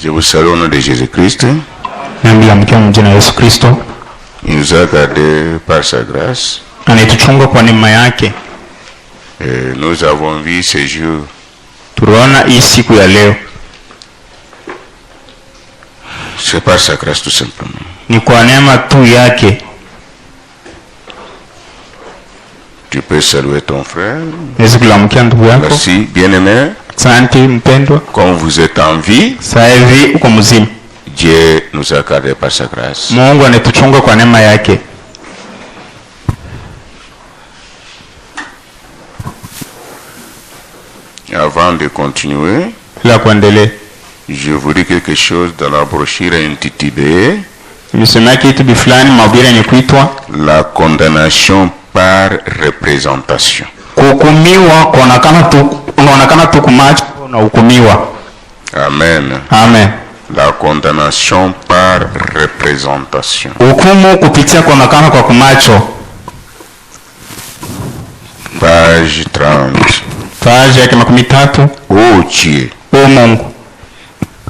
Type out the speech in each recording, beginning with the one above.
Je vous salue au nom de Jésus-Christ. Il nous a gardés par sa grâce. Et nous avons vu ce jour. C'est par sa grâce tout simplement. Tu peux saluer ton frère. Merci, bien-aimé. Quand vous êtes en vie, Dieu nous a gardés par sa grâce. Avant de continuer, je vous dis quelque chose dans la brochure intitulée La condamnation par représentation. Amen. Amen. La condamnation par représentation. Page 30. Oh Dieu.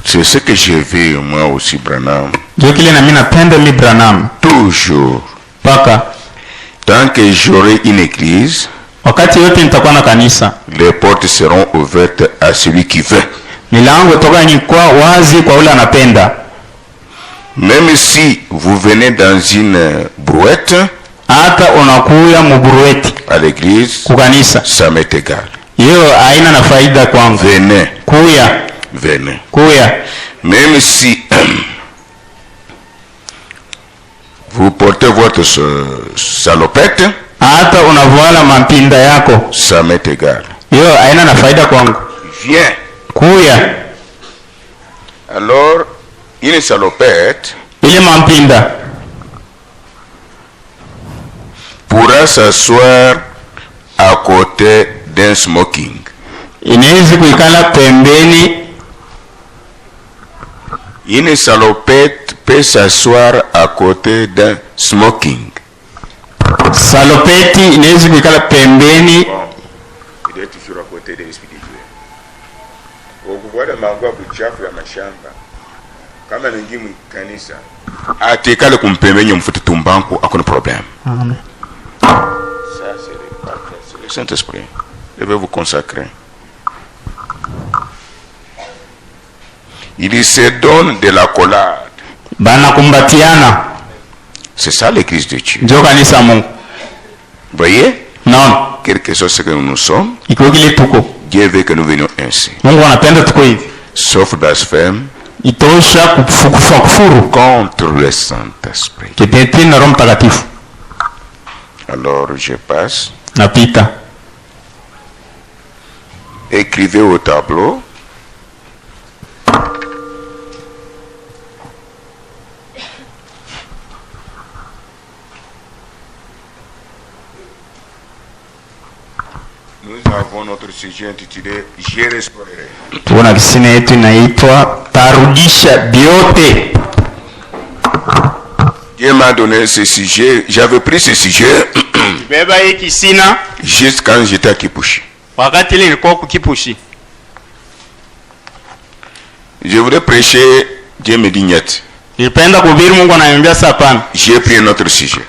C'est ce que j'ai vu moi aussi, Branham. Toujours. Tant que j'aurai une église, les portes seront ouvertes à celui qui veut. Même si vous venez dans une brouette, à l'église, ça m'est égal. Venez. Venez. Même si vous portez votre salopette, ça m'est égal. Viens. Alors, une salopette pourra s'asseoir à côté d'un smoking. Une salopette peut s'asseoir à côté d'un smoking. Salopeti inaweza kuikala pembeni. Il est toujours à côté de l'esprit de Dieu. Ukuvuada mangwa buchafu ya mashamba. Kama ningimu kanisa. Atekale kumpembenya mfuti tumbanku hakuna problème. Amen. Ça c'est le Saint-Esprit. Je vais vous consacrer. Il se donne de la collade. Banakumbatiana. C'est ça l'église de Dieu. Ndio kanisa Mungu. Voyez? Non. Quelque chose que nous sommes. Ikogile tuko. Dieu veut que nous venions ainsi. Mungu anapenda tuko hivi. Sauf blasphème. Itosha kufuru contre le Saint-Esprit. Kipeti na Roho Mtakatifu. Alors je passe. Napita. Écrivez au tableau. Nous avons notre sujet intitulé Je restaurerai. Tuna kisina yetu inaitwa tarudisha vyote. Dieu m'a donné ce sujet. J'avais pris ce sujet juste quand j'étais à Kipushi. Je voulais prêcher, Dieu me dit niet. J'ai pris un autre sujet.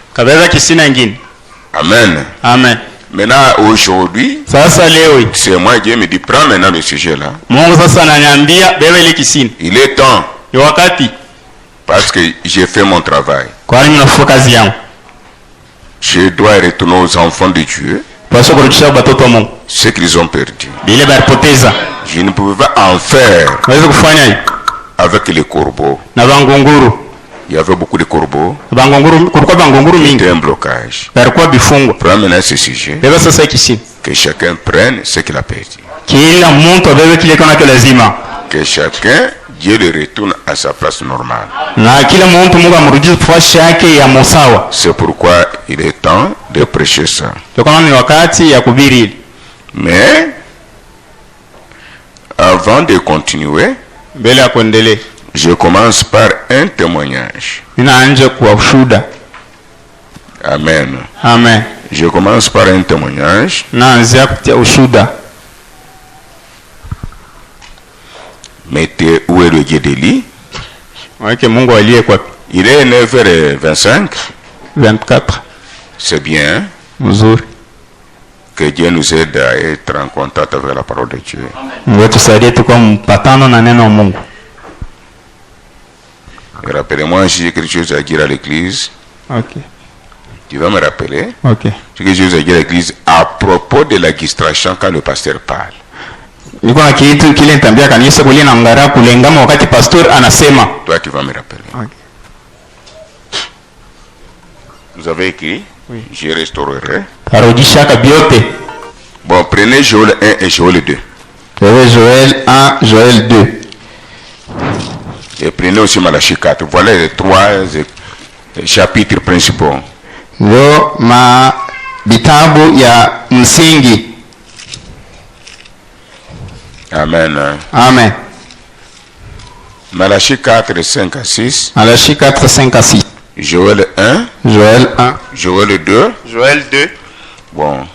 Amen. Amen. Maintenant, aujourd'hui, c'est moi, Dieu me dit, prends maintenant le sujet là. Il est temps. Parce que j'ai fait mon travail. Je dois retourner aux enfants de Dieu ce qu'ils ont perdu. Je ne pouvais pas en faire avec les corbeaux. Il y avait beaucoup de corbeaux. C'était un blocage. Prends maintenant ce sujet. Que chacun prenne ce qu'il a perdu. Que chacun, Dieu le retourne à sa place normale. C'est pourquoi il est temps de prêcher ça. Mais, avant de continuer, je commence par un témoignage. Amen. Amen. Je commence par un témoignage. Mettez où est le Guédéli? Il est 9h25. 24. C'est bien. Mzuri. Que Dieu nous aide à être en contact avec la parole de Dieu. Et rappelez-moi si j'ai quelque chose à dire à l'église. Ok. Tu vas me rappeler. Ok. J'ai quelque chose à dire à l'église à propos de la distraction quand le pasteur parle. Toi, tu vas me rappeler. Ok. Vous avez écrit? Oui. Je restaurerai. Bon, prenez Joël 1 et Joël 2. Joël 1, Joël 2. Et prenez aussi Malachie 4. Voilà les 3 chapitres principaux. Yo ma bitabu ya msingi. Amen. Amen. Malachie 4, 5 à 6. Malachie 4, 5 à 6. Joël 1. Joël 1. Joël 2. Joël 2. Bon.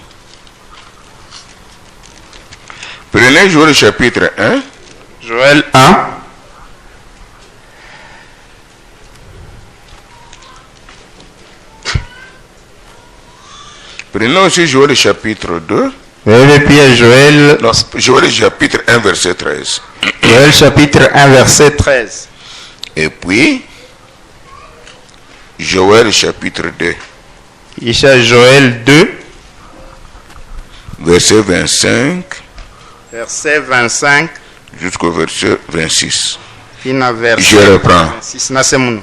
Prenez Joël chapitre 1. Joël 1. Prenons aussi Joël chapitre 2. Joël. Non, Joël chapitre 1 verset 13. Joël chapitre 1 verset 13. Et puis Joël chapitre 2. Joël 2. Verset 25. Verset 25. Jusqu'au verset 26. Je reprends.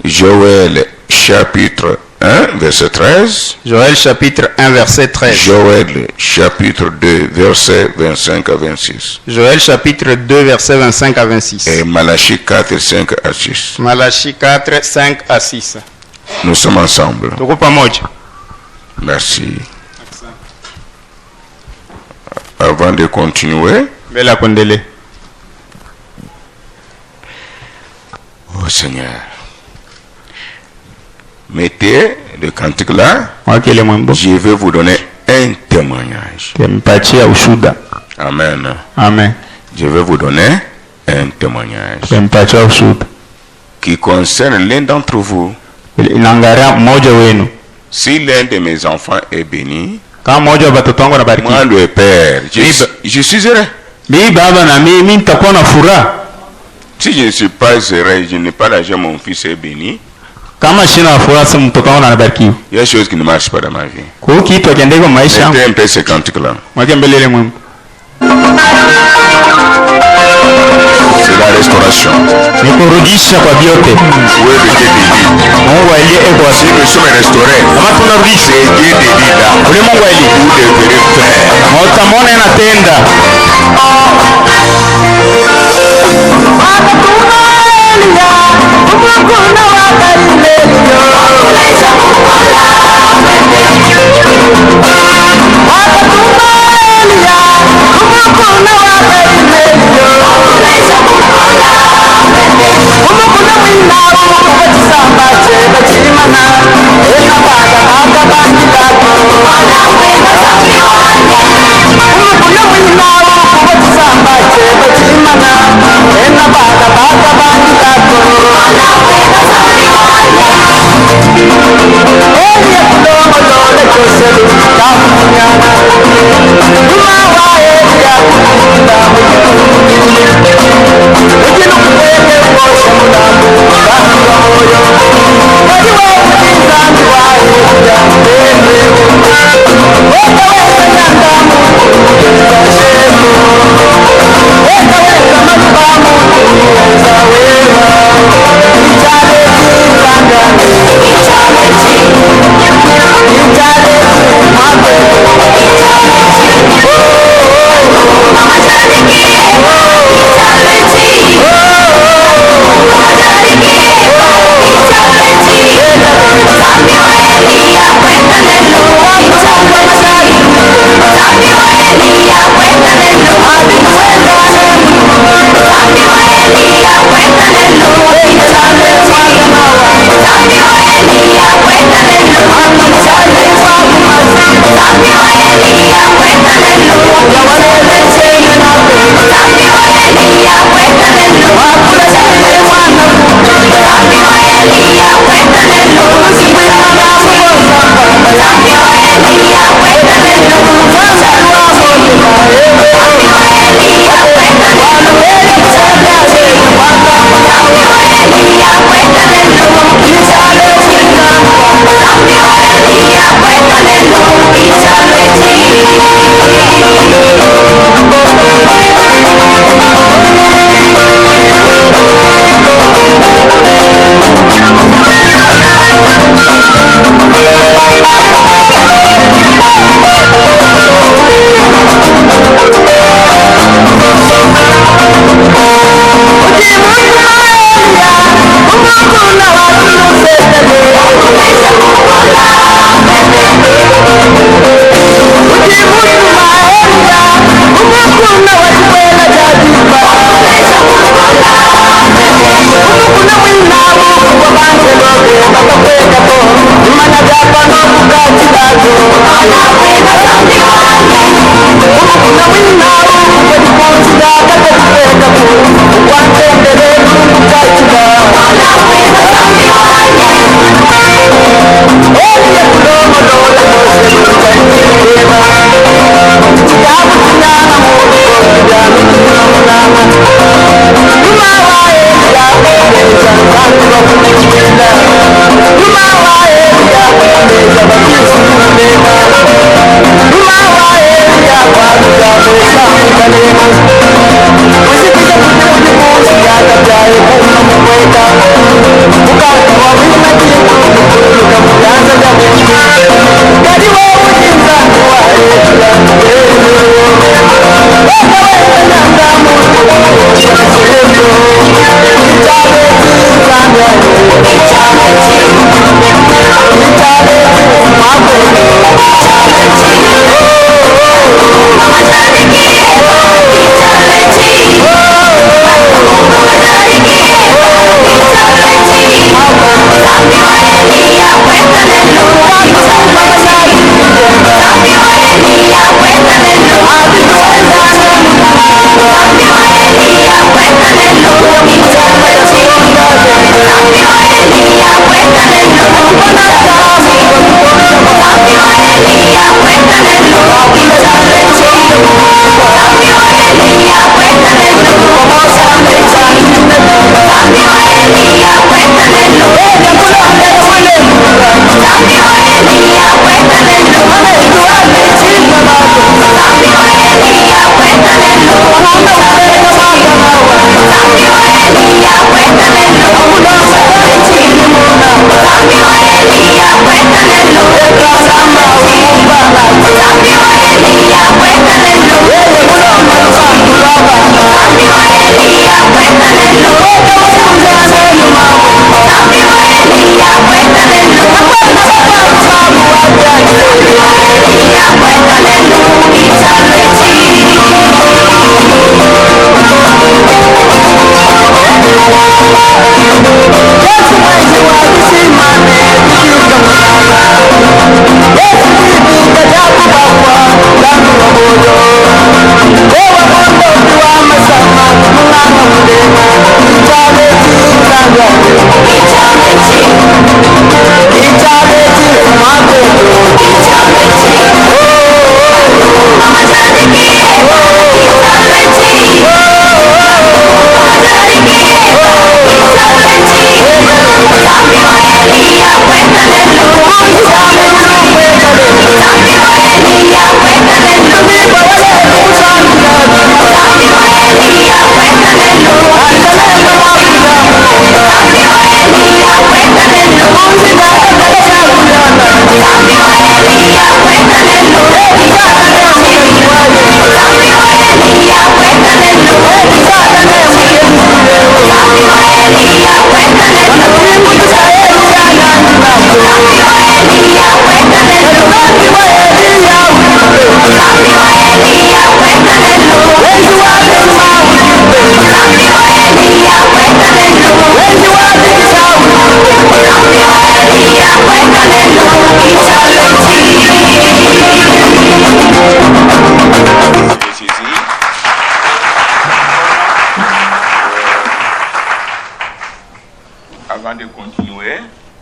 Joël chapitre 1 verset 13. Joël chapitre 1 verset 13. Joël chapitre 2 verset 25 à 26. Joël chapitre 2 verset 25 à 26. Et Malachie 4 5 à 6. Malachie 4 5 à 6. Nous sommes ensemble. Merci. Avant de continuer, oh Seigneur, mettez le cantique là. Je vais vous donner un témoignage. Amen. Amen. Je vais vous donner un témoignage qui concerne l'un d'entre vous. Si l'un de mes enfants est béni, moi le Père, je suis heureux. Si je ne suis pas heureux, je n'ai pas l'argent, mon fils est béni. Il y a des choses qui ne marchent pas dans ma vie. Mettez un peu ce cantique-là. C'est la restauration. Où est le Guédéli? Si nous sommes restaurés, c'est Guédéli là. Vous devrez faire.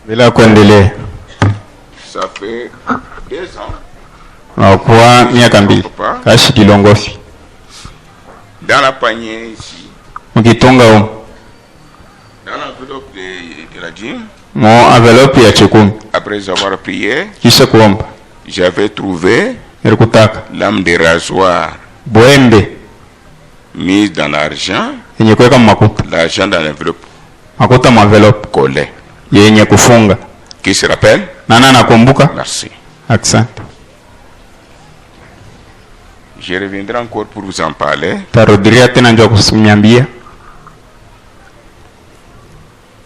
Bila kuendelea. Ça fait 2 ans. Kwa miaka 2. Kashi kilongofi. Dans la panier ici. Ukitonga huko. Dans l'enveloppe de la dîme. Mon enveloppe ya chekumi. Après avoir prié. Kisha kuomba. J'avais trouvé. Nilikutaka. Lame de rasoir. Boembe. Mise dans l'argent. Yenye kuweka makuta. L'argent dans l'enveloppe. Makuta mu enveloppe. Collé. Yenye kufunga. Qui se rappelle? Nana nakumbuka? Merci. Asante. Je reviendrai encore pour vous en parler. Tarudiria tena ndio kusumiambia.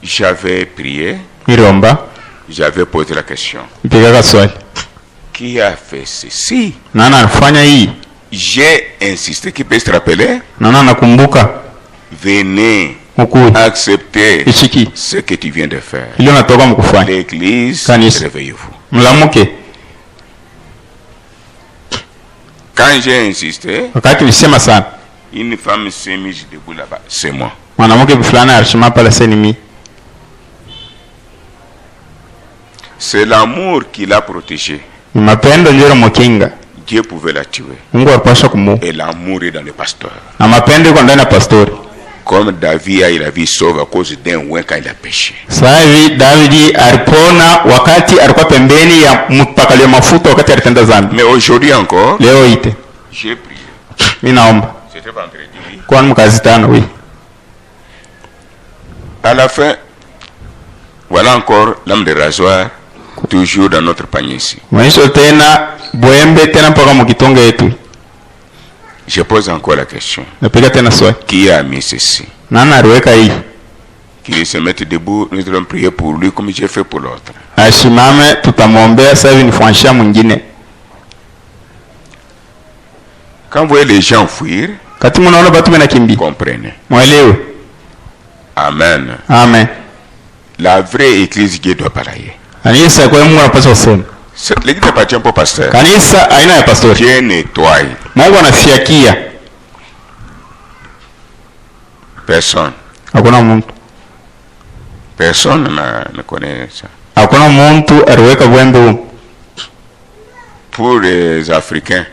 J'avais prié. Niliomba. J'avais posé la question. Nipiga swali. Qui a fait ceci? Nana anafanya hii? J'ai insisté. Qui peut se rappeler? Nana nakumbuka. Venez accepter ce que tu viens de faire. L'église, réveillez-vous. Quand j'ai insisté, une femme s'est mise debout là-bas. C'est moi. C'est l'amour qui l'a protégée. Dieu pouvait la tuer. Et l'amour est dans le pasteur. Comme David a eu la vie sauve à cause d'un ouin quand il a péché. Mais aujourd'hui encore, j'ai prié. C'était vendredi. Oui. À la fin, voilà encore l'âme de rasoir, toujours dans notre panier ici. Je pose encore la question. Qui a mis ceci? Qu'il se mette debout, nous allons prier pour lui comme j'ai fait pour l'autre. Quand vous voyez les gens fuir, comprenez. Amen. Amen. La vraie église Dieu doit parler. L'église n'appartient pas au pasteur. Dieu nettoie. Personne. Personne ne connaît ça. Pour les Africains.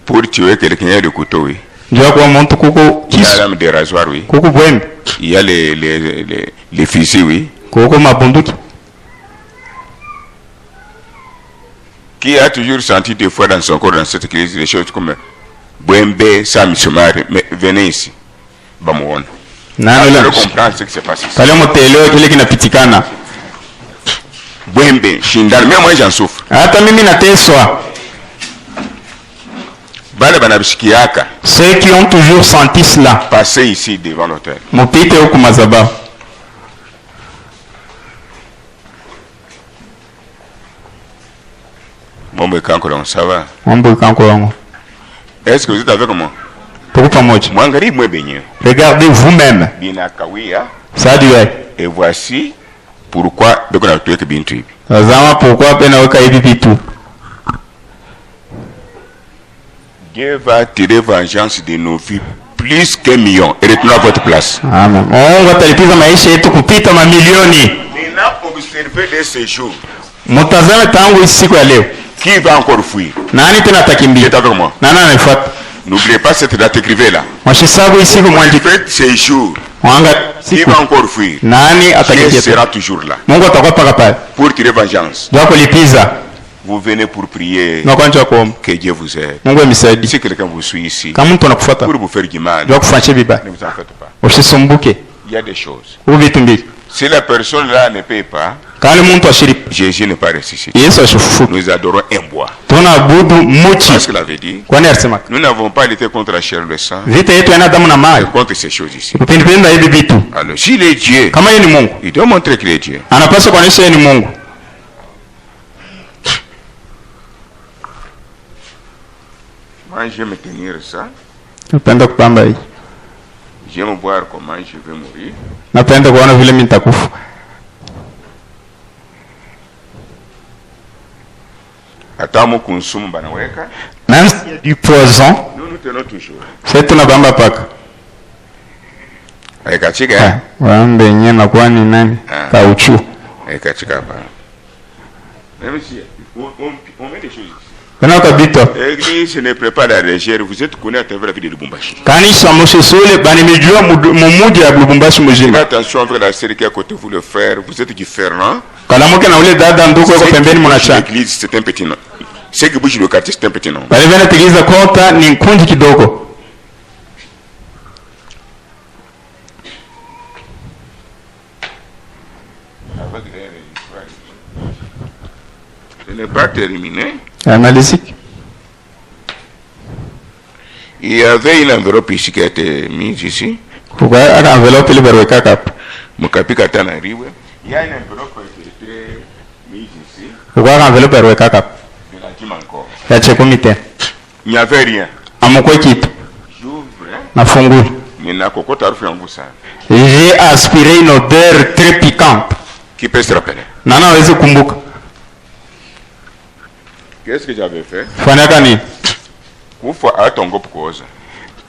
Pour tuer quelqu'un de couteau, oui. Il y a la lame de rasoir, oui. Il y a les fusils, oui. Qui a toujours senti des fois dans son corps, dans cette église, des choses comme Bouembe, Sam Soumar, mais venez ici. Bamouon. Je comprends ce qui se passe ici. Bouembe, Shindal, mais moi j'en souffre. Ceux qui ont toujours senti cela. Passez ici devant l'autel. Ça va? Est-ce que vous êtes avec moi? Regardez vous-même. Et voici pourquoi Dieu va tirer vengeance de nos vies plus qu'un million et retourner à votre place. Amen. Observez de ces jours. Qui va encore fuir? Qui est avec moi? N'oubliez pas cette date, écrivez-la. Faites ces jours. Qui va encore fuir? Dieu sera toujours là pour tirer vengeance. Vous venez pour prier que Dieu vous aide. Si quelqu'un vous suit ici pour vous faire du mal, ne vous en faites pas. Il y a des choses. Si la personne là ne paye pas, Jésus n'est pas ressuscité. Nous adorons un bois. Parce qu'il avait dit, nous n'avons pas lutté contre la chair et le sang, mais contre ces choses ici. Alors, s'il est Dieu, il doit montrer qu'il est Dieu. Moi, je vais me tenir ça. Je vais me voir comment je vais mourir. Même s'il y a du poison, nous tenons toujours. c'est une bamba paka. Avec Kachiga. Wambe nye na kwani nani? Kauchu. Et Kachikapa. Même si on met des choses ici. L'église ne prépare la légère, vous êtes connu à travers la vie de Lubumbashi. Faites attention avec la série qui est à côté de vous, le frère, vous êtes différents. L'église, c'est un petit nom. Ce qui bouge le quartier, c'est un petit nom. Ce n'est pas terminé. Il y avait une enveloppe ici qui a été mise ici. Il y a une enveloppe qui a été mise ici. Je la dis encore. Il n'y avait rien. J'ouvre. J'ai aspiré une odeur très piquante. Qui peut se rappeler? Qu'est-ce que j'avais fait?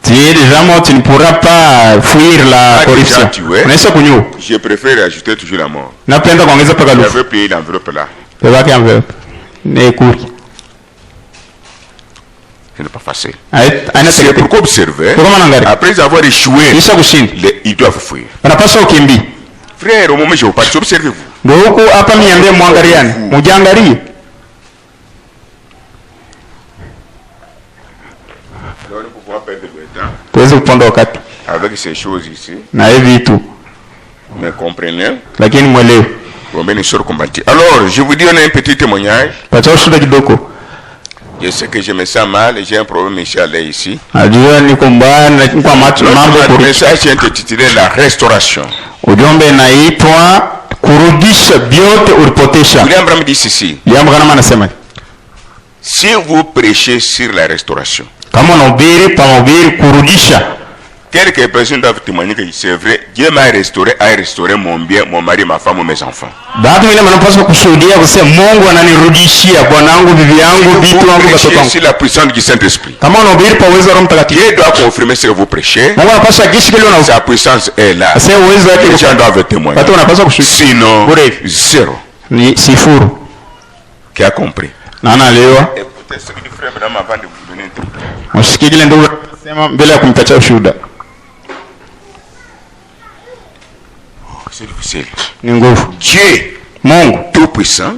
Tu es déjà mort, tu ne pourras pas fuir la corruption. Je préfère ajouter toujours la mort. J'avais plié l'enveloppe là. Ce n'est pas facile. C'est pourquoi observer. Après avoir échoué, ils doivent fuir. Frère, au moment où je vous parle, observez-vous. Avec ces choses ici. Mais comprenez. Alors, je vous donne un petit témoignage. Je sais que je me sens mal et j'ai un problème ici. Le message est intitulé La Restauration. William Branham dit ceci. Si vous prêchez sur la restauration, quelques personnes doivent témoigner que c'est vrai, Dieu m'a restauré, a restauré mon bien, mon mari, ma femme, mes enfants. C'est la puissance du Saint-Esprit. Dieu doit confirmer ce que vous prêchez. Sa puissance est là. Les gens doivent témoigner. Sinon, zéro. Qui a compris? Écoutez ce que dit frère Branham avant de vous donner un témoignage. C'est difficile. Dieu, tout-puissant,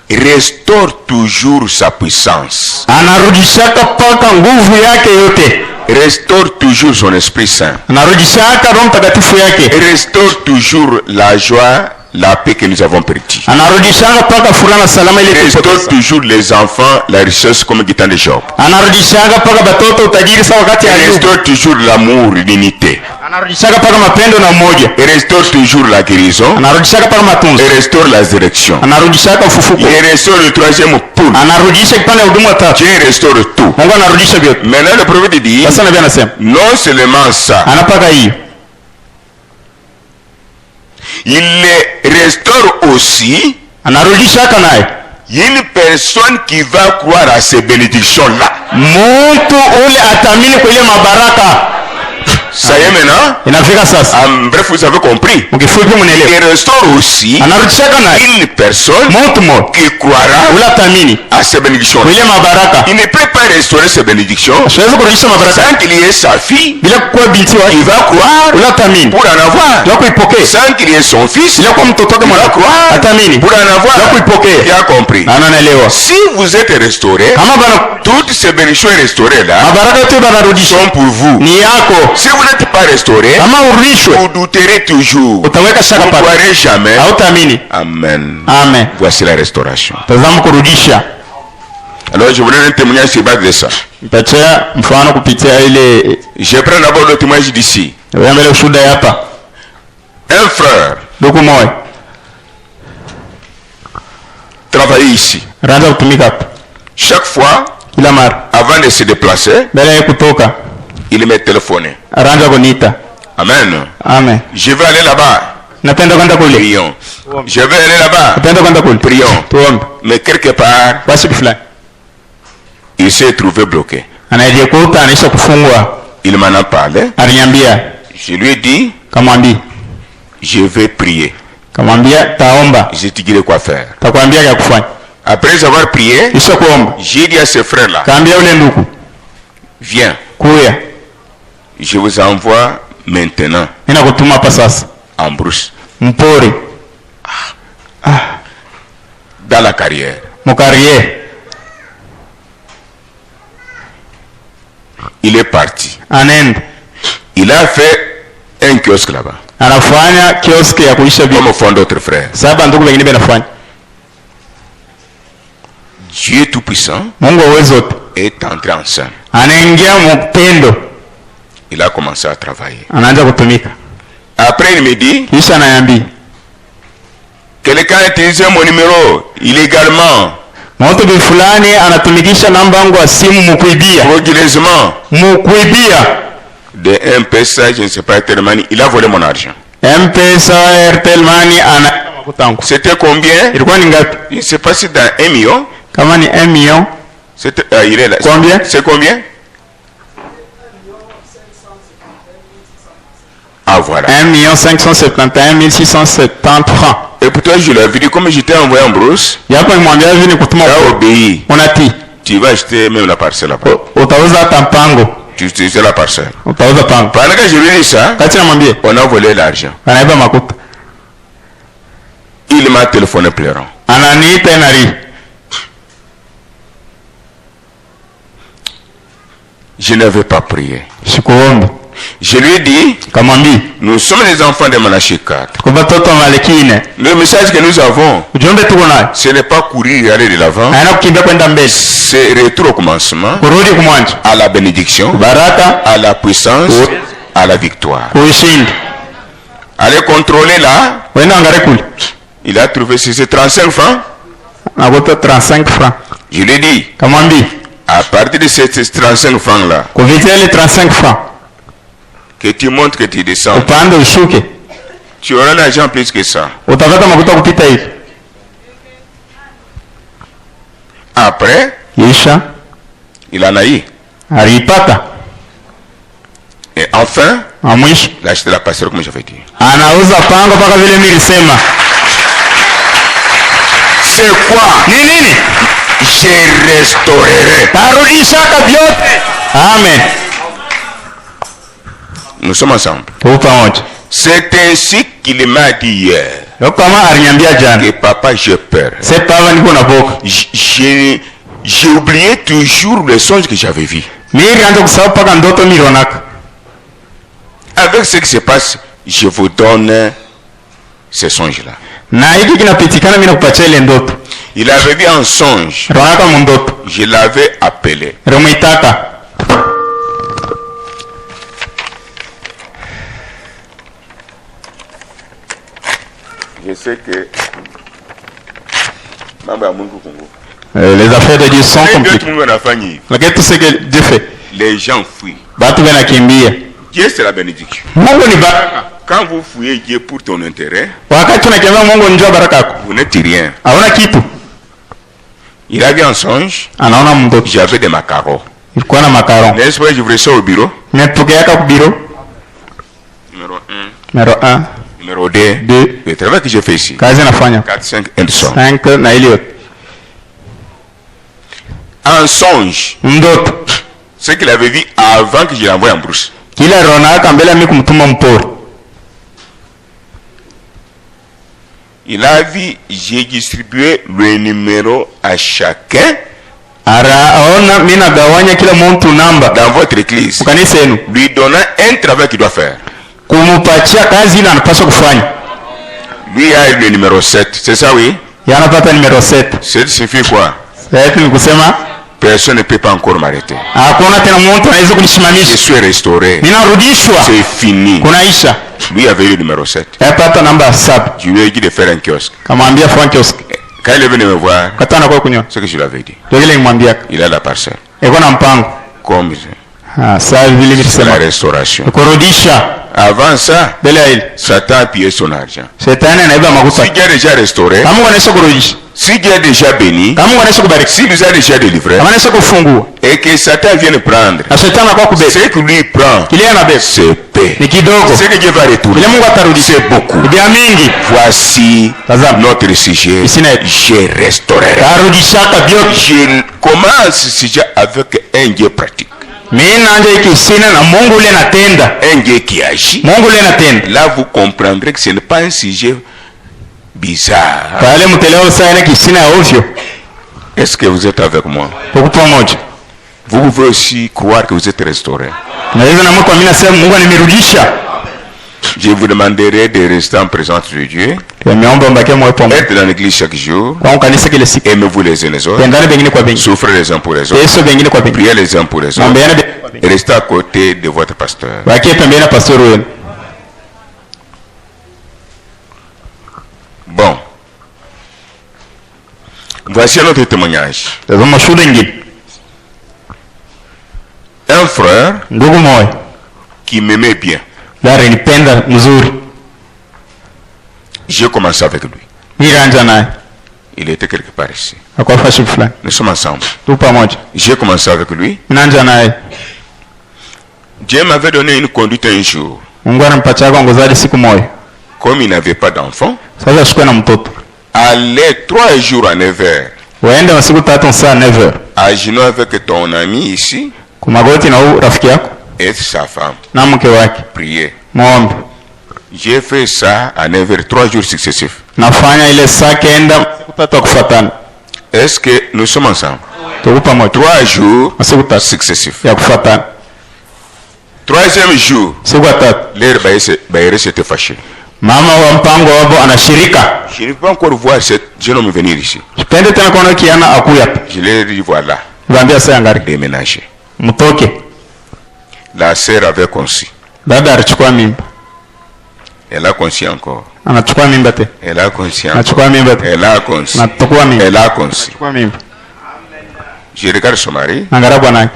restaure toujours sa puissance. Restaure toujours son Esprit Saint. Restaure toujours la joie, la paix que nous avons perdue. Restaure toujours les enfants, la richesse comme guitant de Job. Restaure toujours l'amour, l'unité. Et restaure toujours la guérison. Et restaure la résurrection. Et restaure le troisième poule. Dieu restaure tout. Maintenant le prophète dit, non seulement ça, il les restaure aussi une personne qui va croire à ces bénédictions-là. Ça y est maintenant. Bref, vous avez compris. Il restaure aussi une personne qui croira à ces bénédictions. Il ne peut pas restaurer ces bénédictions sans qu'il y ait sa fille. Il va croire pour en avoir. Sans qu'il y ait son fils. Il va croire pour en avoir. Il a compris. Si vous êtes restauré, toutes ces bénédictions restaurées là sont pour vous. Si vous n'êtes pas restauré, vous douterez toujours. Vous ne croirez jamais. Amen. Voici la restauration. Alors je voulais un témoignage sur base de ça. Je prends d'abord le témoignage d'ici. Un frère travaillait ici. Chaque fois, avant de se déplacer, il m'a téléphoné. Amen. Je vais aller là-bas. Prions. Je vais aller là-bas. Prions. Mais quelque part, il s'est trouvé bloqué. Il m'en a parlé. Je lui ai dit, je vais prier. Kamwambia taomba. Je te dirai quoi faire. Takwambia ya kufanya. Après avoir prié, Kisha kuomba. j'ai dit à ce frère là. Kaambia ule ndugu. Viens. Kuya. Je vous envoie maintenant. Nina kutuma hapa sasa. En brousse. Mpori. Dans la carrière. Mon carrière. Il est parti. En Inde. Il a fait un kiosque là-bas. Anafanya kiosk ya kuisha vitu. Comme font d'autres frères. Sasa ndugu wengine banafanya. Dieu tout-puissant Mungu wa uwezo wote est entré en scène. anaingia mpendo. Il a commencé à travailler. Anaanza kutumika. Après il me dit, Kisha ananiambia, quelqu'un a utilisé mon numéro illégalement. mtu fulani anatumikisha namba yangu ya simu mkuibia. Frauduleusement. Mkuibia. De M-Pesa, je ne sais pas, Airtel Money, il a volé mon argent. M-Pesa, Airtel Money, c'était combien? Ilikuwa ni ngapi? Je ne sais pas si dans 1 million. Kama ni 1 million. C'était, il est là. Combien? C'est combien? Ah voilà. 1 571 670 francs. Et pourtant je l'avais dit, comme j'étais envoyé en brousse, tu as obéi. Unati. Tu vas acheter même la parcelle là-bas. Utauza tampango. Tu utilises la parcelle. Utauza pango. Pendant que je lui ai dit ça, on a volé l'argent. Anaiba makuta. Il m'a téléphoné pleurant. Ananiita enari. Je n'avais pas prié. Sikuomba. Je lui ai dit, kamwambia, nous sommes les enfants de Malachie 4. Le message que nous avons, ce n'est pas courir et aller de l'avant, c'est retour au commencement, à la bénédiction, à la puissance, à la victoire. Allez contrôler là, il a trouvé ces 35 francs. 35 francs. Je lui ai dit, à partir de ces 35 francs là, 35 francs, que tu montres que tu descends, tu auras l'argent plus que ça. Après, il en a eu. Et enfin, il a acheté la passerelle comme j'avais dit. C'est quoi? Je restaurerai. Amen. Nous sommes ensemble. C'est ainsi qu'il m'a dit hier. Que papa, j'ai peur. J'ai oublié toujours le songe que j'avais vu. Avec ce qui se passe, je vous donne ce songe-là. Il avait vu un songe. Je l'avais appelé. Je sais que les affaires de Dieu sont compliquées. Regarde tout ce que Dieu fait. Les gens fuient. Dieu, c'est la bénédiction. Quand vous fouillez Dieu pour ton intérêt, vous n'êtes rien. Il avait un songe. J'avais des macarons. N'est-ce pas, je vous reçois au bureau. Numéro 1. Numéro 2. Le travail que j'ai fait ici. 4, 5, et son. Un songe. Ce qu'il avait vu avant que je l'envoie en brousse. Il a vu, j'ai distribué le numéro à chacun. Dans votre église. Lui donnant un travail qu'il doit faire. Lui a le numéro 7, c'est ça, oui? 7 signifie quoi? Personne ne peut pas encore m'arrêter. Je suis restauré. C'est fini. Lui avait le numéro 7. Je lui ai dit de faire un kiosque. Quand il est venu me voir, ce que je lui avais dit, il a la parcelle. Comme Sasa vile la vilisema restauration. kurudisha. Avant ça, Mbele ya ile Satan a pillé son argent. shetani anaiba Si makuta. Dieu a déjà restauré, Kama Mungu anaweza kurudisha, si Dieu a déjà béni, kama Mungu anaweza kubariki, s'il nous a déjà délivré, kama anaweza kufungua, et que Satan vient prendre, na shetani anakuwa kubeba, ce que lui prend, kile anabeba c'est paix. ni kidogo, Ce que Dieu va retourner, kile Mungu atarudisha c'est beaucoup. ni vya mingi. Voici Tazama. notre sujet. Ici n'est- Je restaurerai. Tarudishaka vyote. Je commence ce sujet avec un Dieu pratique. Mimi naanza hiki sina na Mungu ule natenda. Un Dieu qui agit. Mungu ule natenda. Là, vous comprendrez que ce n'est pas un sujet bizarre. Pale mteleo sana kisina ya ovyo. Est-ce que vous êtes avec moi? Tuko pamoja. Vous pouvez aussi croire que vous êtes restauré. Na hivyo na Mungu amina sema Mungu anirudisha. Je vous demanderai de rester en présence de Dieu. Tumeomba mbakie mwe pamoja. Être dans l'église chaque jour. Kwa kanisa kile siku. Aimez-vous les uns les autres. Pendane bengine kwa bengine. Souffrez les uns pour les autres. Yesu bengine kwa bengine. Priez les uns pour les autres. Mwambiane Et restez à côté de votre pasteur. bakie pembeni na pastor wenu. Bon. Voici un autre témoignage. Tazama shule nyingine. Un frère Ndugu moyo. qui m'aimait bien. Dari nipenda mzuri. J'ai commencé avec lui. Niranja naye. Il était quelque part ici. Akwa fashi fulani. Nous sommes ensemble. Tu pamoja. J'ai commencé avec lui. Nanja naye. Dieu m'avait donné une conduite un jour. Mungu anampatia ongozaji siku moja. Comme il n'avait pas d'enfant, Sasa shukwe na mtoto. allez 3 jours à 9 heures. Waende masiku 3 saa 9h. À genoux avec ton ami ici Kumagoti na huyu rafiki yako et sa femme. na mke wake. Priez. Muombe. J'ai fait ça à 9 heures, 3 jours successifs. Nafanya ile saa kenda masiku 3 kufuatana. Est-ce que nous sommes ensemble? Tuko pamoja. 3 jours Masiku 3 successifs. ya kufuatana. 3e jour, Siku ya 3. l'air Baïré s'était fâché. Mama wa mpango wabo anashirika. Je ne peux pas encore voir ce jeune homme venir ici. Sipende tena kuona kiana akuya. Je l'ai dit, voilà, Niambia sasa ngari. déménager. Mtoke. La sœur avait conçu. Dada alichukua mimba. Elle a conçu encore. Anachukua mimba te. Elle a conçu encore. Anachukua mimba te. Elle a conçu. Anachukua mimba. Elle a conçu. Anachukua mimba. Je regarde son mari. Angalia bwanake.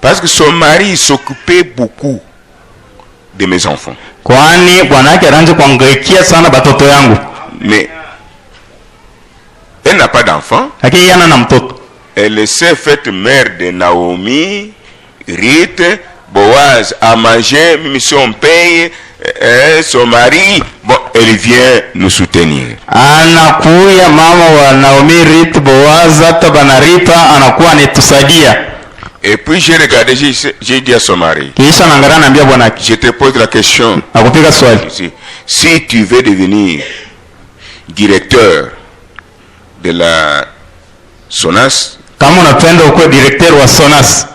Parce que son mari s'occupait beaucoup de mes enfants. Kwani bwanake anaanza kuangaikia sana batoto yangu. Mais elle n'a pas d'enfant. Lakini yana na mtoto. Elle s'est faite mère de Naomi, Ruth, Boaz à manger, même si on paye son mari. Bon, elle vient nous soutenir. Anakuya mama wa Naomi, Ruth, Boaz, hata banaripa anakuwa anatusaidia. Et puis j'ai regardé, j'ai dit à son mari, Kisha naangalia naambia bwanake. je te pose la question. Nakupiga swali. Si tu veux devenir directeur de la SONAS, Kama unapenda ukuwe directeur wa SONAS.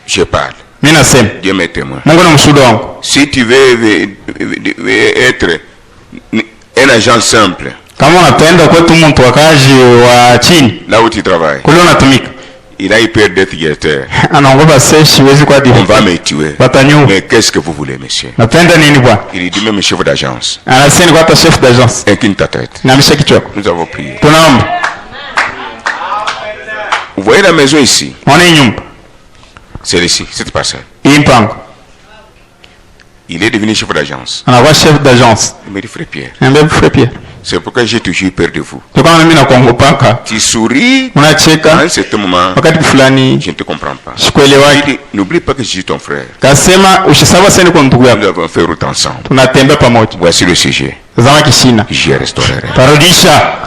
je parle. Mimi nasema. Dieu m'est témoin. Mungu na mshuhuda wangu. Si tu veux être un agent simple, Kama unapenda ukuwe tu mtu wakazi wa chini. là où tu travailles, Kule unatumika. il a eu peur d'être directeur. Anaongoza sasa siwezi kuwa On va directeur. me tuer. Watanyua. Mais qu'est-ce que vous voulez, monsieur? Napenda nini bwana? Il dit même chef d'agence. Anasema kwa hata chef d'agence. Incline ta tête. Naamisha kichwa chako. Nous avons prié. Tunaomba. Vous voyez la maison ici? Ona nyumba. C'est ici, cette parcelle. Hii mpango. Il est devenu chef d'agence. Anakuwa chef d'agence. Il me dit, frère Pierre, Niambia frère Pierre. c'est pourquoi j'ai toujours peur de vous. Tukana mimi nakuongopaka. Tu souris, à Unacheka un certain moment, wakati fulani je ne te comprends pas. Il sikuelewaki. dit, n'oublie pas que je suis ton frère. Kasema ushisaba sasa kwa ndugu Nous yako. avons fait route ensemble. Tunatembea pamoja. Voici le sujet. Tazama kishina. J'y restaurerai. Tarudisha.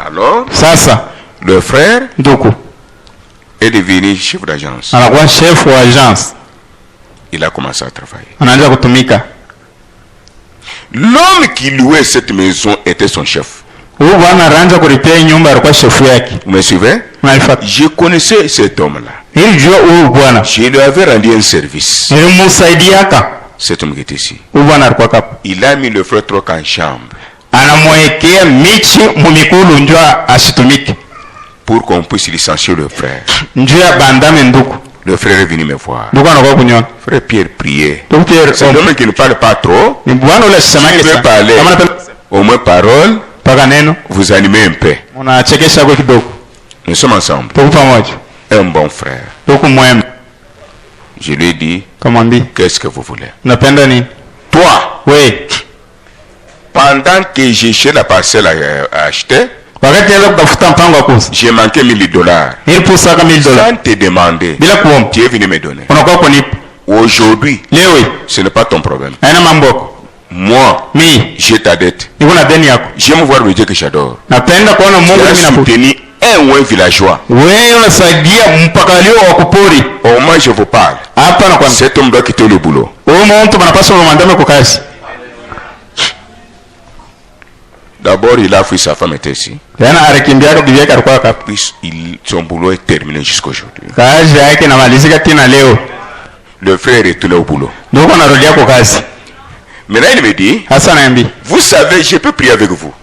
Alors, Sasa le frère ndugu est devenu chef d'agence. anakuwa chef wa agence. Il a commencé à travailler. Anaanza kutumika. L'homme qui louait cette maison était son chef. Huyu bwana anaanza kulipia nyumba alikuwa chef yake. Vous me suivez? Unaifuata. Je connaissais cet homme-là. Nilijua huyu bwana. Je lui avais rendu un service. Nilimsaidiaka. Cet homme qui était ici. Huyu bwana alikuwa kapo. Il a mis le frère Troc en chambre Anamwekea michi mumikulu njua asitumike. pour qu'on puisse licencier le frère. Njua bandame ndugu. Le frère est venu me voir. Ndugu anakuwa kunyona. Frère Pierre priait. Ndugu Pierre. C'est l'homme qui ne parle pas trop. Ni bwana ule sisemake Il veut sana. parler. Kama napenda Au moins parole, paka neno. vous animez un peu. Unachekesha kwa kidogo. Nous sommes ensemble. Tuko pamoja. Un bon frère. Tuko mwema. Je Je lui ai dit, kamwambia, qu'est-ce que vous voulez? unapenda nini? Toi, We, pendant que j'ai cherché la parcelle à acheter, wakati naweza kutafuta mpango wa kuuza, j'ai manqué $1000. nilipusaka $1000 Sans te demander, bila kuomba, tu es venu me donner. unakuwa kunipa. Aujourd'hui, Leo ce n'est pas ton problème. haina mambo yako. Moi, Mimi j'ai ta dette. niko na deni yako. J'aime voir le Dieu que j'adore. Napenda kuona Tu Mungu as mimi nakupa. soutenu un ou un villageois. Wewe unasaidia mpakalio wa kupori. Au moins, je vous parle. Hapa na kwa Cet homme doit quitter le boulot. huyu mtu anapaswa kumwandama kwa kazi. D'abord, il a fui, sa femme était ici. Tena alikimbia kwa bibi yake alikuwa hapa. Puis, son boulot est terminé jusqu'aujourd'hui. Kazi yake inamalizika tena leo. Le frère est retourné au boulot. Ndio anarudia kwa kazi. Maintenant, il me dit, Hasa naambi. vous savez, je peux prier avec vous.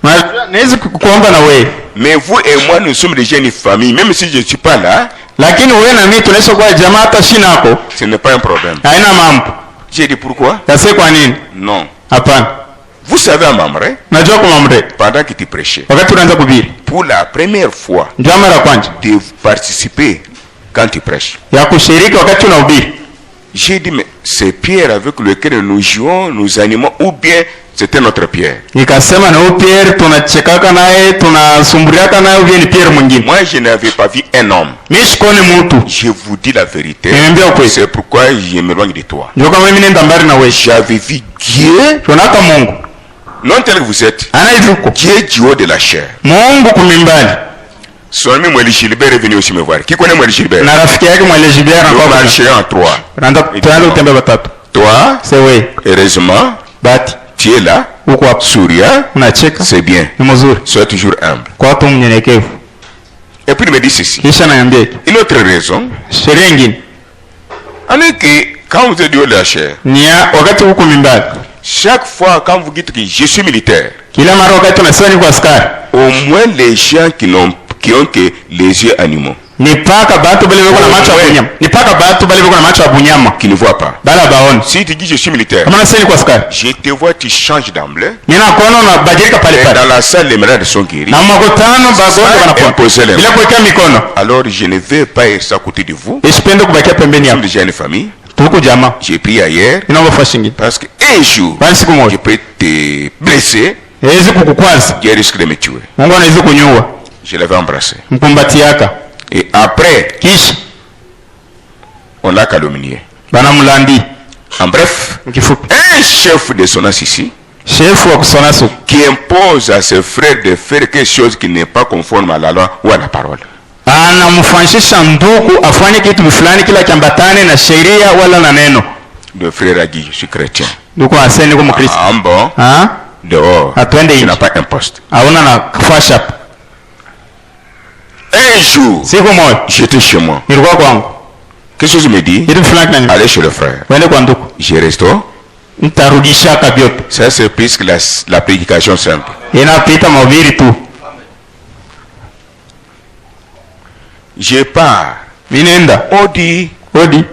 Naweza kuomba na wewe. Mais vous et moi, nous sommes déjà une famille. Même si je ne suis pas là, Lakini wewe na mimi tunaweza kuwa jamaa hata shina yako. ce n'est pas un problème. Haina mambo. J'ai dit pourquoi? Sasa kwa nini? Non. Hapana. Vous savez, à Mamre, Najua kumamre. pendant que tu prêchais, Wakati unaanza kuhubiri. pour la première fois, Ndio mara ya kwanza de participer quand tu prêches. ya kushiriki wakati unahubiri. J'ai dit, mais c'est Pierre avec lequel nous jouons, nous animons, ou bien c'était notre Pierre? Nikasema na huyu Pierre tunachekaka naye, tunasumbuliaka naye, huyu ni Pierre mwingine. Moi, je n'avais pas vu un homme. Mimi sikoni mtu. Je vous dis la vérité. Niambia ukweli. C'est pourquoi je m'éloigne de toi. Ndio kama mimi nenda mbali na wewe. J'avais vu Dieu, Tunaka Mungu. non tel que vous êtes, Anaivuko. Dieu du haut de la chair. Mungu kumimbali. Son ami Mweli Gilbert est venu aussi me voir. Qui connaît Mweli Gilbert? Na rafiki yake Mwele Gilbert On anakuwa va kwa. marcher en trois. Tunaanza kutembea batatu. Toi, C'est wewe. heureusement, Bati. tu es là, Uko hapo. souriant, Unacheka. c'est bien. Ni mzuri. Sois toujours humble. Kwa watu mnyenyekevu. Et puis il me dit ceci. Kisha naambia Une autre raison, sheria nyingine c'est que quand vous êtes du haut de la chair, ni ya wakati huko mimbali. chaque fois quand vous dites que je suis militaire, Kila mara wakati unasema niko askari. au moins les gens qui ont que les yeux animaux, Ni paka batu bale beko na macho ya bunyama. Ni paka batu bale beko na macho ya bunyama. qui ne voient pas. Bala baoni. Si tu dis je suis militaire, Kama nasema niko askari. je te vois, tu changes d'emblée. Nina kuona unabadilika pale Et pale. dans la salle, les malades sont guéris. Na makutano bagonjwa wanapona. Imposer les Bila mains. kuwekea mikono. Alors je ne vais pas être à côté de vous. Isipende kubakia pembeni Nous sommes yako. déjà une famille. Tuko jamaa. J'ai prié hier Inaomba fashingi. parce qu'un jour, Bali siku je moja. peux te blesser, Hawezi kukukwaza. Dieu risque de me tuer. Mungu anaweza kunyua. Je l'avais embrassé. Mkumbatiaka. Et après, Kisha on l'a calomnié. banamlandi. En bref, Kifupi. un chef de sonance ici Shefu wa kusona suku. qui impose à ses frères de faire quelque chose qui n'est pas conforme à la loi ou à la parole. Anamfanyisha ndugu afanye kitu fulani kila kiambatane na sheria wala na neno. Le frère a dit, je suis chrétien. Ndugu anasema niko Mkristo. Ah bon, Ah? dehors, Atwende tu nje. n'as pas un poste. Hauna na kufasha hapa. Un jour, Siku moja j'étais chez moi. nilikuwa kwangu. Quelque chose me dit, Kitu fulani kinani. allez chez le frère. Wende kwa ndugu. Je reste. Nitarudisha kabyote. Ça, c'est plus que la prédication simple. Inapita mahubiri tu. Je pars. Mimi nenda. On dit, Odi.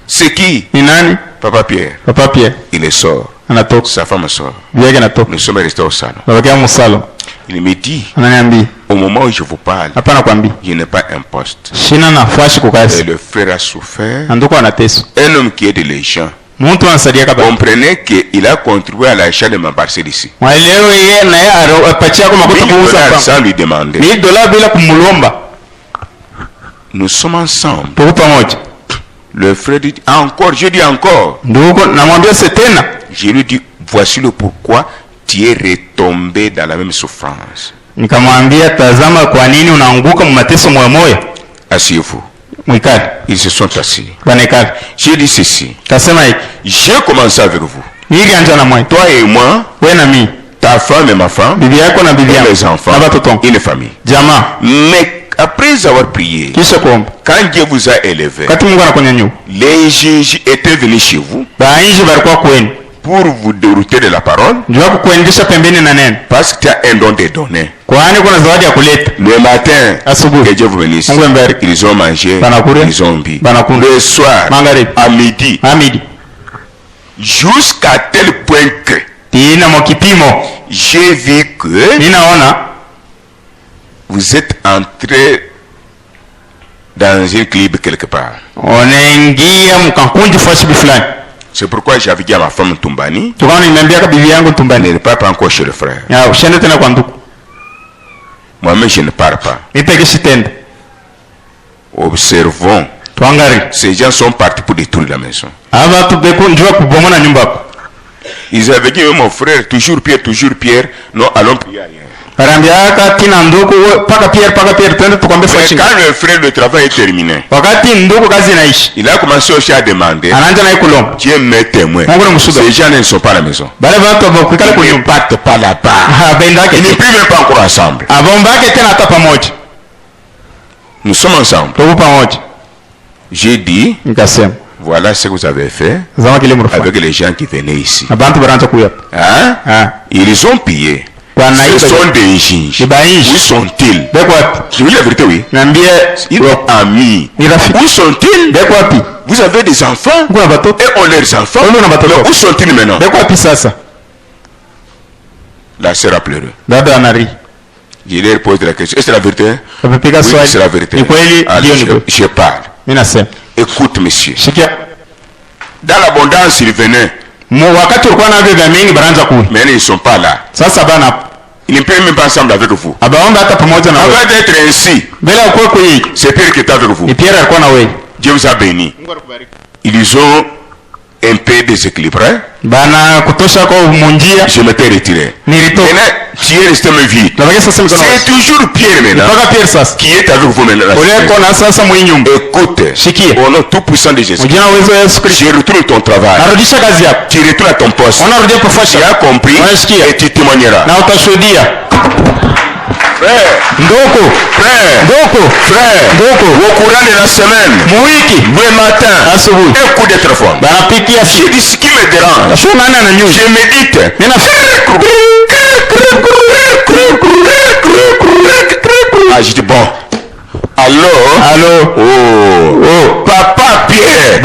c'est qui? Ni nani? Papa Pierre. Papa Pierre. Il sort. Anatoka. Sa femme sort. Bibi yake anatoka. Nous sommes restés au salon. Babakia musalo. Il me dit, Ananiambia, au moment où je vous parle, hapa nakwambia. je n'ai pas un poste. Shina nafasi Et kukazi. le frère a souffert. Ndugu anateswa. Un homme qui aide les gens. Mtu anasaidia kabisa. Comprenez qu'il a contribué à l'achat de ma parcelle ici. Mwelewe yeye na yeye apatia kwa makuta 1000 kuuza dollars hapa. sans lui demander. $1000 bila kumulomba. Nous sommes ensemble. Tuko pamoja. Le frère dit encore, je dis encore. Ndugu namwambia setena. Je lui dis, voici le pourquoi tu es retombé dans la même souffrance. Nikamwambia tazama kwa nini unaanguka mmateso moyo moyo. Asseyez-vous. Mwikali. Ils se sont assis. Banekali. J'ai dit ceci. Kasema hiki. J'ai commencé avec vous. Nilianza na mwe. Toi et moi, Wewe na mimi. ta femme et ma femme, Bibi yako na bibi et yangu. mes enfants, Na watoto wangu. une famille. Jamaa. Mais après avoir prié, Kisha kuomba. quand Dieu vous a élevé, Wakati Mungu anakunyanyua. les juges étaient venus chez vous Bainji balikuwa kwenu. pour vous dérouter de la parole Njoo kukuendesha pembeni na neno. parce que tu as un don de donner. Kwani kuna zawadi ya kuleta. Le matin, Asubuhi. que Dieu vous bénisse, Mungu ambariki. ils ont mangé, Banakula. ils ont bu. Banakula. Le soir, Magharibi. à midi, Hamidi. jusqu'à tel point que Tina mo kipimo. j'ai vu que Ninaona vous êtes en train dans une club quelque part. Unaingia mkankunji fasi bifulani. C'est pourquoi j'avais dit à ma femme Tumbani. Tukana nimeambia bibi yangu Tumbani. Ne pas encore chez le frère. Ya ushende tena kwa ndugu. Moi-même je ne pars pas. Nipeke sitende. Observons. Tuangari. Ces gens sont partis pour détruire la maison. Aba tubeko njoo kubomona nyumba yako. Ils avaient dit mon frère toujours Pierre, non allons prier ailleurs. Arambiaka tina ndugu paka Pierre twende tukwambie fashion. Quand le frère le travail est terminé. Wakati ndugu kazi inaishi. Il a commencé aussi à demander. Anaanza na ikulomba. Dieu m'est témoin. Ces gens ne sont pas à la maison. Bale watu wabokikala kwa nyumba. Partent pas là-bas. Bendake. Ils ne prient même pas encore ensemble. Abombake tena hata pamoja. Nous sommes ensemble. Tuko pamoja. J'ai dit. Nikasema. Voilà ce que vous avez fait avec les gens qui venaient ici. Hein? Ils ont pillé. Ce sont des juges. Où sont-ils? Je vous dis la vérité, oui. Ils ont amis. Où sont-ils? Vous avez des enfants et on leurs enfants. Mais où sont-ils maintenant? La sœur a pleuré. Je leur pose la question. Est-ce la vérité? Oui, c'est la vérité. Je parle. Écoute, monsieur. Dans l'abondance, ils venaient. Mais ils ne sont pas là. Ils ne prennent même pas ensemble avec vous. Avant d'être ainsi, c'est Pierre qui est avec vous. Dieu vous a béni. Ils ont un peu déséquilibré. Je m'étais retiré. Tu es resté me vide. C'est toujours Pierre maintenant qui est avec vous maintenant. Écoute, au nom tout puissant de Jésus, je retourne ton travail. Tu retournes à ton poste. Tu as compris et tu témoigneras. Frère, au courant de la semaine, le matin, un coup de téléphone. J'ai dit ce qui me dérange. Je médite. Ah, j'ai dit bon. Allô? Oh. Papa Pierre.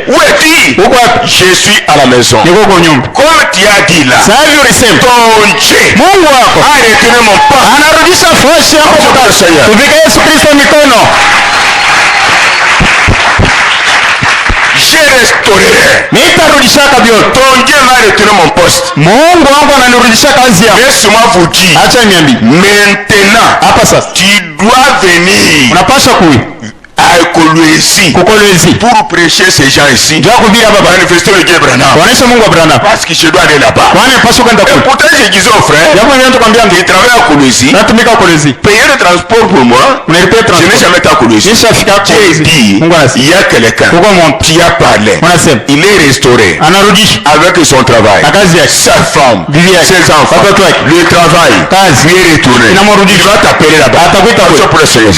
Où es-tu? Je suis à la maison. Comme tu as dit là, ton Dieu a retiré mon poste. Je restaurerai. Ton Dieu m'a retiré mon poste. Laisse-moi vous dire. Maintenant, tu dois venir à Kolwezi pour prêcher ces gens ici. Manifester le Dieu Branham. Parce que je dois aller là-bas. Et pourtant, je disais au frère, il travaille à Kolwezi. Payer le transport pour moi, je n'ai jamais été à Kolwezi. J'ai dit, il y a quelqu'un qui a parlé. Il est restauré avec son travail. Sa femme, ses enfants, le travail, lui est retourné. Il va t'appeler là-bas. Pour le Seigneur.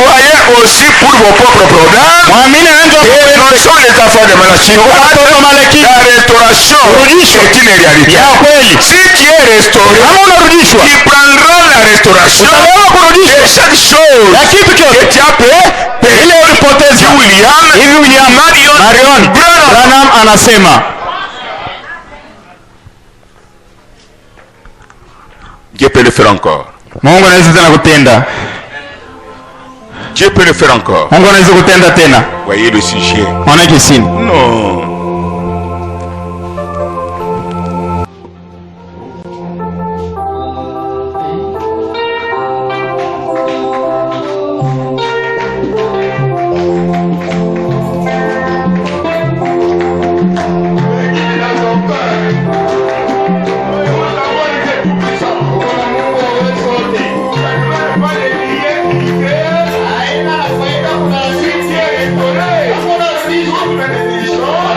Croyez aussi pour vos propres problèmes. Et non sont les affaires de Malachie. La restauration est une réalité. Si tu es restauré, tu prendras la restauration de chaque chose que tu as payé. William Marion Branham anasema Dieu peut le faire encore. Mungu anaweza tena kutenda. Dieu peut le faire encore. Mungu anaweza kutenda tena. Voyez le sujet. On est ici. Non. Benediction.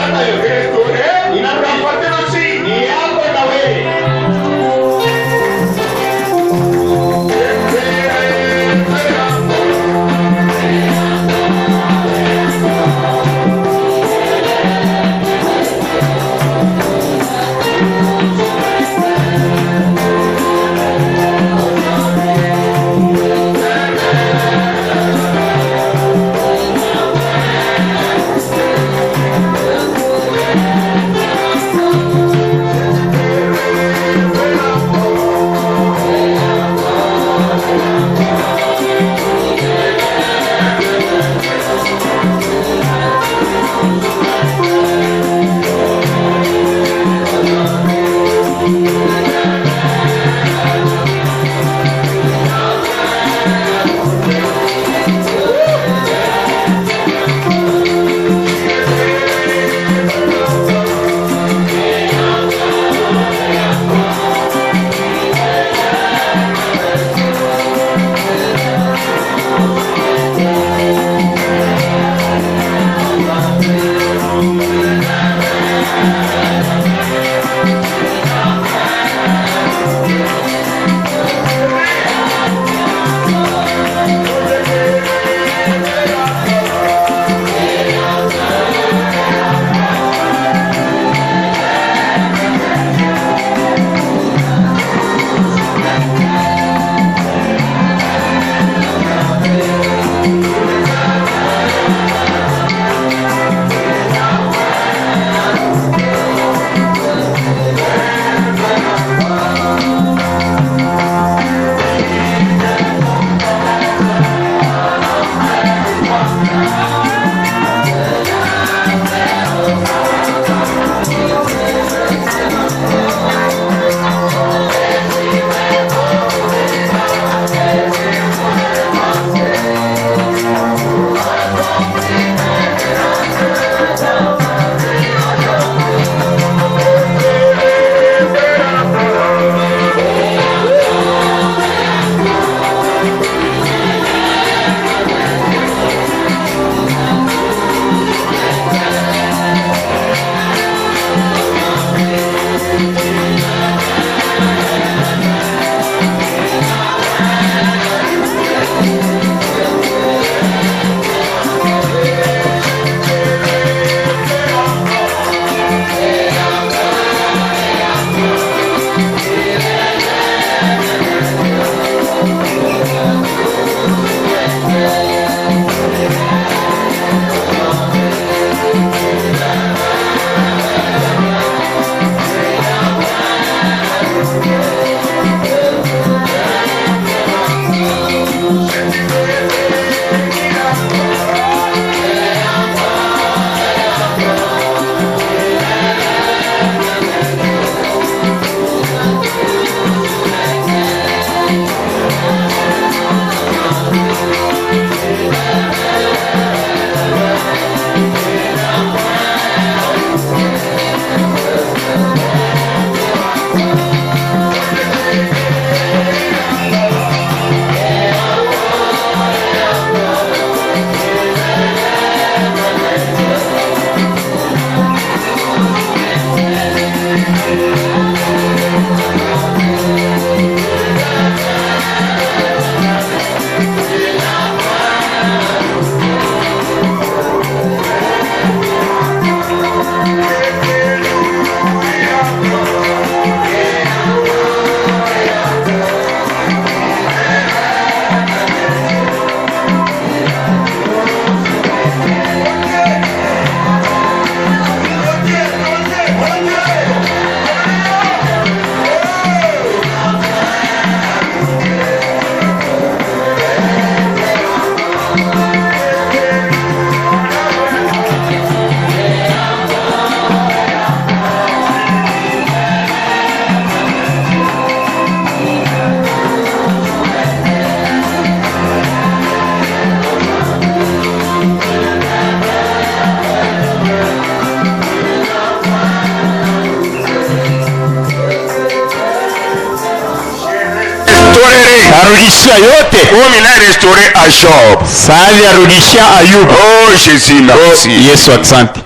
rudishia yote. Comme il a restauré à Job. Savi arudishia Ayubu. Oh Jésus, merci. Yesu asante.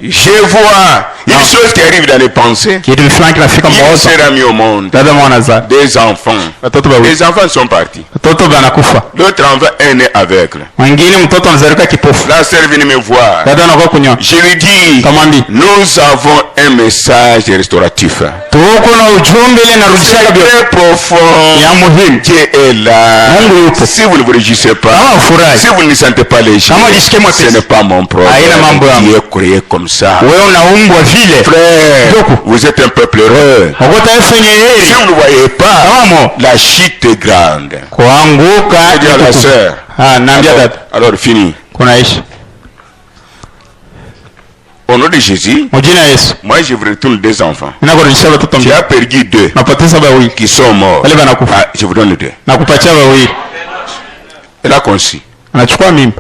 Je vois une chose qui arrive dans les pensées. Kitu fulani kinafika Il mawazo. sera mis au monde. Dada mwana za. Des enfants. Watoto wawili. Les enfants sont partis. Watoto wanakufa. L'autre enfant est né aveugle. Mwingine mtoto anazalika kipofu. La sœur vient me voir. Dada anakuwa kunywa. Je lui dis, Kamwambia, nous avons un message restauratif. tuko na ujumbe ile narudisha C'est kabisa. très profond. Ya muhimu. Dieu est là. Mungu yupo. Si vous ne vous réjouissez pas, Kama ufurahi. si vous ne sentez pas les gens, Kama jisikie mwepesi. ce n'est pas mon problème. Haina mambo yangu. Dieu est créé comme ça. Wewe unaumbwa vile. Frère, Ndugu. vous êtes un peuple heureux. Ogota efenye Si heri. vous ne voyez pas, Kama la chute est grande. kuanguka. Je dis à la sœur. Naambia dada. Alors fini. Kunaishi. Au nom de Jésus, Mujina Yesu. moi je vous retourne 2 enfants. Ninakurudishia watoto Tu mbili. as perdu 2 Napoteza wawili. qui sont morts. Wale wanakufa. Ah, je vous donne les 2. Nakupatia wawili. Elle a conçu. Anachukua mimba.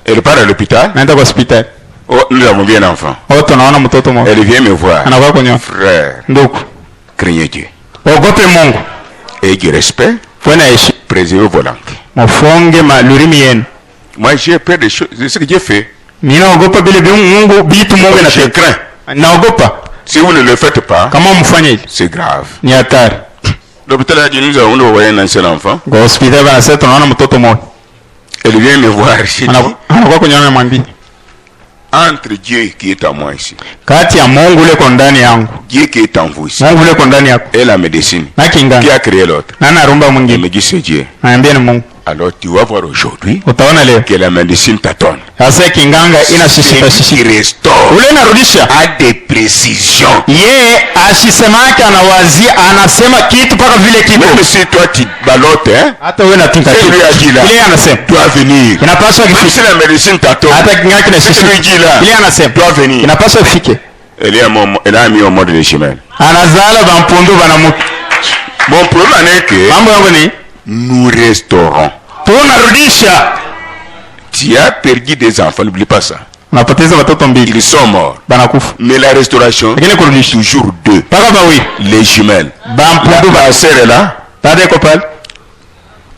Elle part à l'hôpital. Naenda kwa hospitali. Oh, nous avons bien un enfant. Wote naona mtoto mmoja. Elle vient me voir. Anakuwa kunywa. Frère, Ndugu. craignez Dieu. Ogope Mungu. Et du respect, Wena heshima. préservez vos langues. Mufunge malulimi yenu. Moi j'ai peur de choses, de ce que Dieu fait. Ninaogopa vile Mungu bitu Mungu Je anatenda. crains. Naogopa Si vous ne le faites pas, kama mfanye hivi c'est grave. ni hatari. L'hôpital a dit nous avons envoyé un ancien enfant. Kwa hospitali wanasema tunaona mtoto mmoja. Elle vient me voir. J'ai dit, Anakuwa kunywa na mwambie. entre Dieu qui est en moi ici, Kati ya Mungu ule kwa ndani yangu. Dieu qui est en vous ici, Mungu ule kwa ndani yako. et la médecine, Na qui kingana. a créé l'autre. Na narumba Elle mwingine. me dit c'est Dieu. Naambia ni Mungu. Alors tu vas voir aujourd'hui Utaona leo. que la médecine t'attend. Sasa kinganga inashishika Celui qui shishika. restaure Ule narudisha. a des précisions. Yeye ashisemake anawazia anasema kitu paka vile kipo. Même si toi tu ballottes, hein, Hata wewe natinka c'est kitu. lui a dit là, Ile anasema. doit venir. Inapaswa Même kifike. si la médecine t'attend, Hata kinganga c'est lui kinashishika. dit là, Ile anasema. doit venir. Inapaswa kifike. Elle a mis au mode de chemin. Anazala bampundu banamuke. Mon problème est que Mambo yangu ni nous restaurons. tunarudisha. Tu as perdu des enfants, n'oublie pas ça. Unapoteza watoto mbili Ils sont morts. banakufa. Mais la restauration, Lakini kurudisha toujours 2. paka bawili Les jumelles. bampundu La sœur est là. dada iko pale.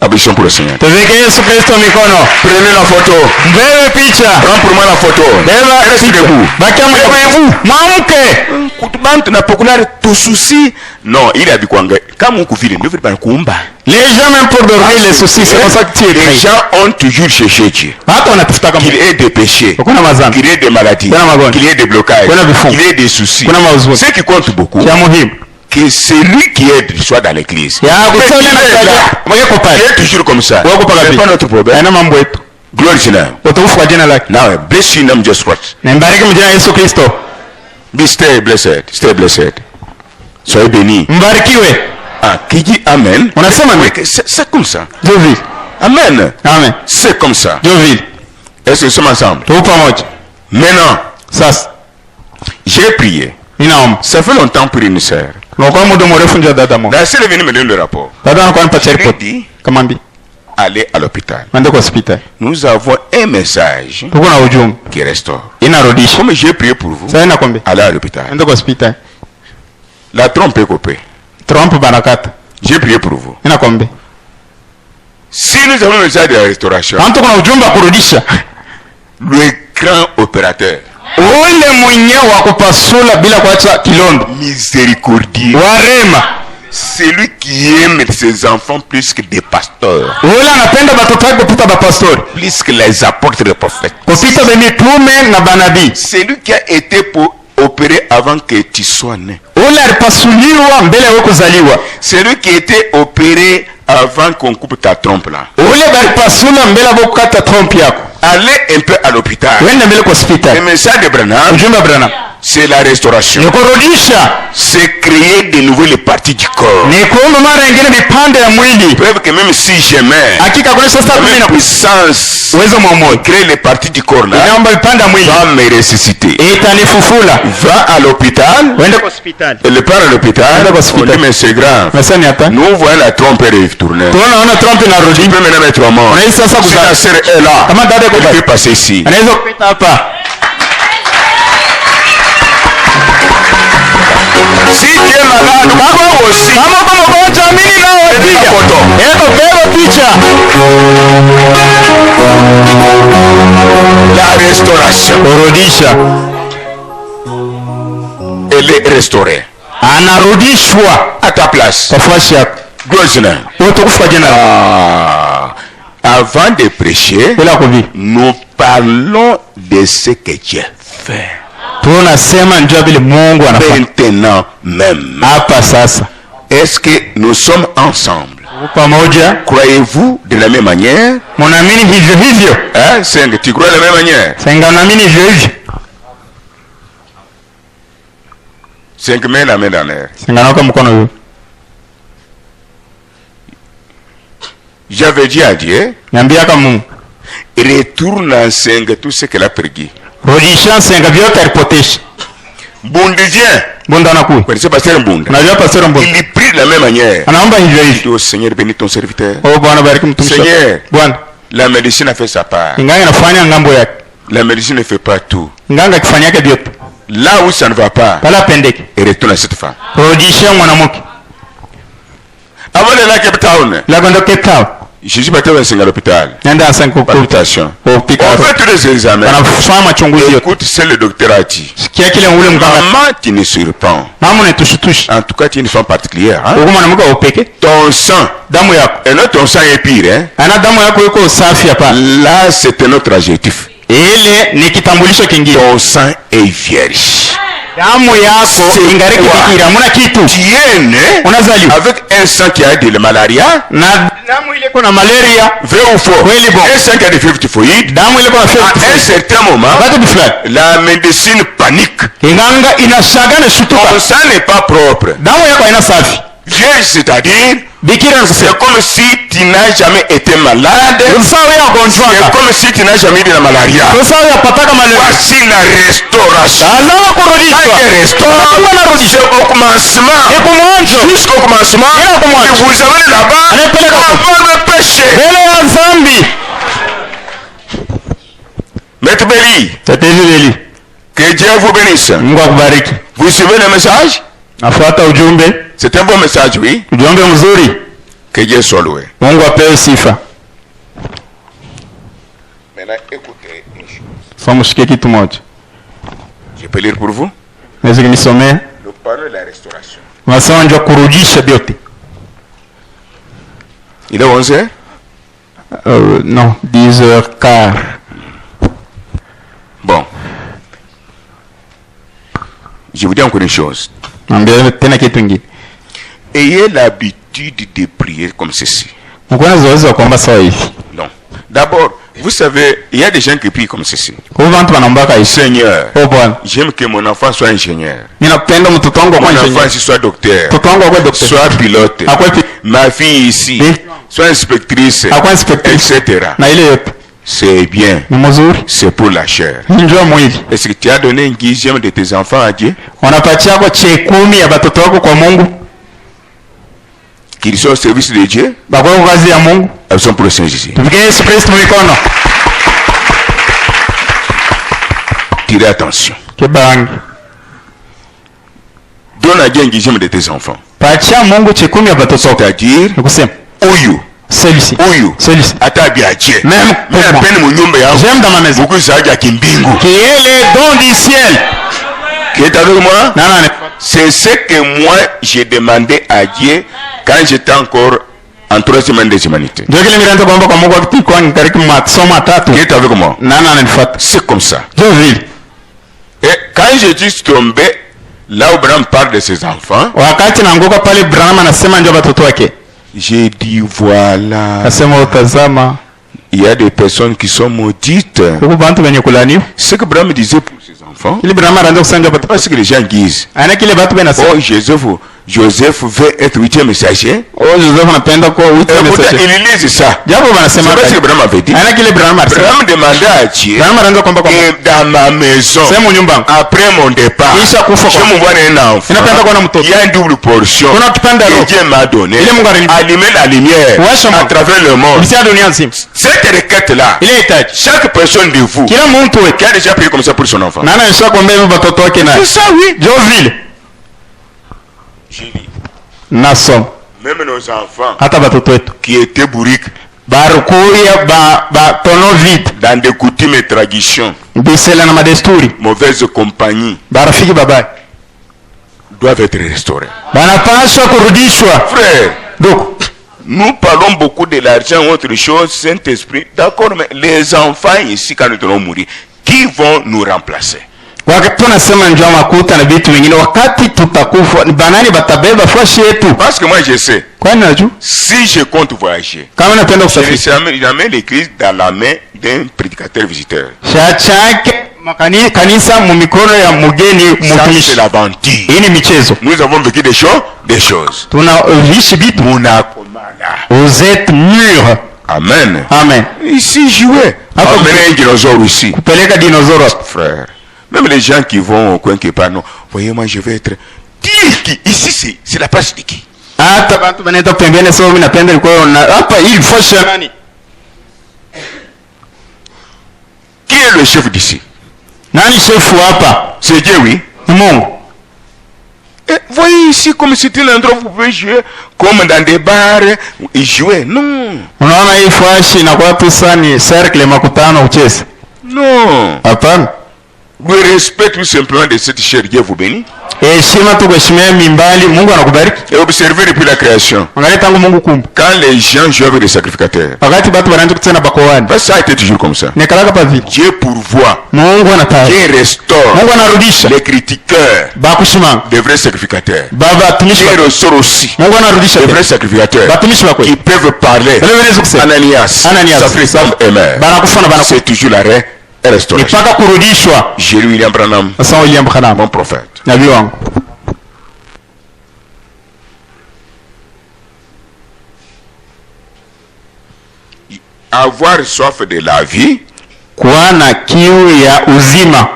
Applaudissons pour le Seigneur. Tuzike Yesu Kristo mikono. Prenez la photo. Mbele picha. Prends pour moi la photo. Beba Reste picha. debout. Bakia Levez-vous. Mwamke. Kutubante na populaire tout souci. Non, il a dit quoi? Kama ukuvile ndio vile kuumba. Les gens même pour dormir les soucis c'est pour ça que tu es Les créé. gens ont toujours cherché Dieu. Hata wanatafuta kama Qu'il ait des péchés, kuna mazambi. qu'il ait des maladies, Kuna magonjwa. qu'il ait des blocages, Kuna vifungo. qu'il ait des soucis. Kuna mauzuri. Ce qui compte beaucoup, Ya muhimu. que celui qui aide soit dans l'église. Ya Mais kusema il na est kaja. là. Mweke Il pale. est toujours comme ça. Wako paka C'est vipi? pas notre problème. Haina mambo yetu. Glory to God. Utukufu kwa jina lake. Now, bless you in the name of Jesus Christ. Na mbariki mjina la Yesu Kristo. Be stay blessed. Stay blessed. Soyez bénis. Mbarikiwe. Ah, qui dit Amen? Unasema Oui, nini? que c'est comme ça. Jovi. Amen. Amen. C'est comme ça. Jovi. Est-ce que nous sommes ensemble? Tupo pamoja. Maintenant, Sasa j'ai prié. ninaomba. Ça fait longtemps pour une sœur. Kwa muda mrefu ndio dada mo. La sœur est venue me donner le rapport. Dada anakuwa nipatia Je lui ai report. dit, Kamambi. allez à l'hôpital. Mande kwa hospitali. Nous avons un message Tuko na ujumbe. qui restaure. Inarudisha. Comme j'ai prié pour vous, Sasa nakwambia. allez à l'hôpital. Mande kwa hospitali. La trompe est coupée. Trump banakata. J'ai prié pour vous. Inakwambia. Si nous avons un message de la restauration, Antu kuna ujumbe wa kurudisha. le grand opérateur, Ule mwenye wa kupasula bila kuacha kilondo. miséricordieux, Warema. celui qui aime ses enfants plus que des pasteurs, Ule anapenda watoto wake kupita bapastori. plus que les apôtres des prophètes. Kupita bemitume na banabii. Celui qui a été opéré avant que tu sois né. Ule alipasuliwa mbele ya wewe kuzaliwa. Celui qui était opéré avant qu'on coupe ta trompe là. Ule balipasula mbele ya kukata trompe yako. Allez un peu à l'hôpital. Wende mbele kwa Le hospitali. message de Branham, Ujumbe wa Branham. c'est la restauration. Ni kurudisha. C'est créer de nouvelles parties du corps. Ni kuumba mara nyingine vipande ya mwili. Preuve que même si j'aimais, Hakika kuna sasa la mimi même na puissance uwezo mmoja. créer les parties du corps là, Inaomba vipande ya mwili. va me ressusciter. Itanifufula. Va à l'hôpital, Wende kwa hospitali. elle part à l'hôpital, Allez, on hospital. dit mais c'est grave. Mesani hata. Nous voyons la trompe retourner. Tunaona trompe inarudi. Tu peux maintenant mettre au mort. Unaweza sasa Si ta sœur est là, Kama dada yuko elle pale. peut passer ici. Anaweza kupita hapa. Si tu es malade, moi aussi. Kama uko mgonjwa usiamini nao wapiga. Eko beba picha. La restauration. Kurudisha. Elle est restaurée. Anarudishwa À ta place. nafasi yako. Gloire. Utukufu jina lako. Avant de prêcher, Bila kubi. nous parlons de ce que Dieu fait. Tunasema njoo vile Mungu anafanya. Maintenant même. Hapa sasa. Est-ce que nous sommes ensemble? Pamoja. Croyez-vous de la même manière? Munaamini hivyo hivyo? Hein, Seng, tu crois de la même manière? Senga naamini hivyo hivyo. Seng, mets la main dans l'air. Senga naoka mkono hiyo. J'avais dit à Dieu, Niambia kama Mungu. retourne en Seng tout ce qu'elle a perdu. Rudisha senga vyote alipotesha. Bundi vient. Bunda anakuja. Vous connaissez Pasteur Mbunda? Unajua pastor Mbunda? Il prie de la même manière. Anaomba hivyo Il dit hivyo. au Seigneur, bénis ton serviteur. Oh Bwana bariki mtumishi wako. Seigneur, Bwana, la médecine a fait sa part. inganga inafanya ngambo yake. La médecine ne fait pas tout. Inganga akifanya yake vyote. Là où ça ne va pas, Pala pendeke. et retourne à cette femme. Rudisha mwanamke. Avant de la Cape Town, La gondo ketao. Jésus battait à l'hôpital. Nenda asanku Palpitation. kupika. On fait tous les examens. Wanafanya machunguzi yote. Écoute, c'est le docteur a dit. Sikia kile ule mganga. Maman, tu ne surprends. Mama unetushutusha. En tout cas, tu es une femme particulière. Hein? Huko mwanamke upeke. Ton sang, Damu yako. et non ton sang est pire. Hein? Ana damu yako iko safi hapa. Là, c'est un autre adjectif. Ile ni kitambulisho kingine. Ton sang est vierge. Damu yako ingariki bikira. Hamna kitu. Tu es né Unazaliwa avec un sang qui a de la malaria. na damu ile iko na malaria. Vrai ou faux? Kweli bon. Un sang qui a des fièvres typhoïdes. Damu ile iko na À fever. un certain moment, Wakati fulani la médecine panique. inganga inashagana shutuka. Ton sang n'est pas propre. Damu yako haina safi. Vierge, c'est-à-dire, Bikira c'est nikusema. comme si tu n'as jamais été malade. Usawa ya C'est gonjwa. comme si tu n'as jamais eu de la malaria. Usawa ya pataka malaria. Voici la restauration. Alawa kurudishwa. Quand restaure, c'est au commencement. Iko mwanzo. Jusqu'au commencement, Ila au mwanzo. et vous amenez là-bas Anapeleka huko. avant le péché. Mbele ya dhambi. Maître Béli, Tatezi leli. que Dieu vous bénisse. Mungu akubariki. Vous suivez le message? Nafuata ujumbe. C'est un bon message, oui. Ujumbe mzuri. Que Dieu soit loué. Mungu apewe sifa. Maintenant, écoutez une chose. Sasa mshike kitu moja. Je peux lire pour vous? Naweza kunisomea? Nous parlons de la restauration. Unasema njoo kurudisha vyote. Il est 11h? Non, 10h15. Bon. Je vous dis encore une chose. Naambia tena kitu kingine. Ayez l'habitude de prier comme ceci. Mko na zoezi wa kuomba sawa hivi. Non. D'abord, vous savez, il y a des gens qui prient comme ceci. Kwa hivyo watu wanaomba hivi. Seigneur, Oh Bwana, j'aime que mon enfant soit ingénieur. ninapenda mtoto wangu Mon kwa enfant engineer. ici soit docteur. Mtoto wangu akwe daktari. Soit pilote. Akwe Ma fille ici Oui. soit inspectrice. akwe inspectrice. Etc. Na ile yote C'est bien. ni mzuri. C'est pour la chair. Njoo mwili. Est-ce que tu as donné un dixième de tes enfants à Dieu? Wanapatia kwa chekumi ya watoto wako kwa Mungu. Qu'ils sont au service de Dieu? Bakwa kwa kazi ya Mungu. Elles sont pour le Saint Jésus. Tupige Yesu Kristo mikono. Tirez attention. Kibangi. Donne à Dieu un dixième de tes enfants. Patia Mungu chekumi ya watoto wako. C'est-à-dire, Nikusema, Oyu. celui-ci. Oyu. Celui-ci. Hata bien Dieu. Même Mais à pour moi. peine mon nyumba yangu. J'aime dans ma maison. Beaucoup ça a kimbingu. Qui est le don du ciel. Qui est avec moi? Non, non, C'est ce que moi j'ai demandé à Dieu quand j'étais encore en 3e année des humanités. ndio kile nilianza kuomba kwa Mungu wakati kwa karibu masomo matatu. Qui est avec moi? Nana ananifuata. C'est comme ça. Ndio vile. Et quand je suis tombé, là où Abraham parle de ses enfants, Wakati naanguka pale Branham anasema ndio watoto wake. j'ai dit voilà, Akasema utazama, il y a des personnes qui sont maudites. huko bantu wenye kulaniwa. Ce que Abraham disait pour ses enfants, Ile Branham anaanza kusema ndio watoto. parce que les gens disent, Ana kile watu benasema. oh Joseph veut être 8e messager. Oh, Joseph anapenda kwa wito Et pourtant, message. il lisent ça. Japo C'est wanasema pas ce que Abraham avait dit. ana kile Branham anasema. Abraham demandait à Dieu Branham anaanza kuomba kwa Mungu. que dans ma maison, Sema nyumba. après mon départ, Kisha kufa je kwa. me vois un enfant. Ninapenda kuona mtoto. Il y a une double portion Kuna kipande que roho. Dieu m'a donné. Ile Mungu alinipa. Allumer la lumière Washa à moto. travers le monde. Kupitia dunia nzima. Cette requête-là, Ile hitaji. chaque personne de vous Kila mtu wewe. qui a déjà prié comme ça pour son enfant. Nana anasema kuombea hivyo watoto wake naye. C'est ça, oui. Ndio vile. Je lis. Nasoma. Même nos enfants hata batoto wetu qui étaient bourriques barukuya ba tono vide dans des coutumes et traditions, bisela na madesturi, mauvaise compagnie, barafiki babaya doivent être restaurés. banapaswa kurudishwa. Frère, Donc nous parlons beaucoup de l'argent ou autre chose, Saint-Esprit. D'accord, mais les enfants ici, quand nous allons mourir, qui vont nous remplacer? wakati tunasema njoo makuta na vitu vingine, wakati tutakufa banani batabeba fashi yetu? Parce que moi je sais, Kwani najua si je compte voyager, kama napenda je kusafiri ne jamais l'église dans la main d'un prédicateur visiteur. chachake kanisa mu mikono ya mugeni Ça, c'est mtumishi. l'aventure. Hii ni michezo, Nous avons vécu des choses. tunaishi vitu. Vous êtes mûrs. Amen. Amen. Ici, jouer. Amener un dinosaure ici. Kupeleka dinosaure. Frère. Même les gens qui vont au coin qui parlent, non. Voyez, moi, je vais être. Qui ici, c'est la place de qui? Hata watu wanaenda pembeni, sio mimi napenda ilikuwa hapa hii fashi ya nani? Qui est le chef d'ici? Nani chefu hapa? C'est Dieu, oui. Ni Mungu. Et voyez ici comme c'était l'endroit où vous pouvez jouer, comme dans des bars, et jouer. Non. Unaona hii fashi inakuwa tu sani circle makutano ucheze. Non. Hapana. Le respect tout simplement de cette chair, Dieu vous bénit. Heshima tu kuheshimia mimbali, Mungu anakubariki. Et observez depuis la création. Angalia tangu Mungu kumba. Quand les gens jouent avec des sacrificateurs, Wakati watu wanaanza kutana bakowani. ça a été toujours comme ça. Nikalaka pa vile. Dieu pourvoit, Mungu anataka. Dieu restaure. Mungu anarudisha. Les critiqueurs, Bakushimanga. des vrais sacrificateurs. Baba tumishi. Dieu restaure aussi. Mungu anarudisha. Des vrais sacrificateurs Batumishi wako. qui peuvent parler. Ananias, Ananias. Banakufana banaku. c'est toujours l'arrêt et restauration. Nipaka kurudishwa. Jésus William Branham, Sasa William Branham, mon prophète. nabii wangu. Avoir soif de la vie, Kuwa na kiu ya uzima.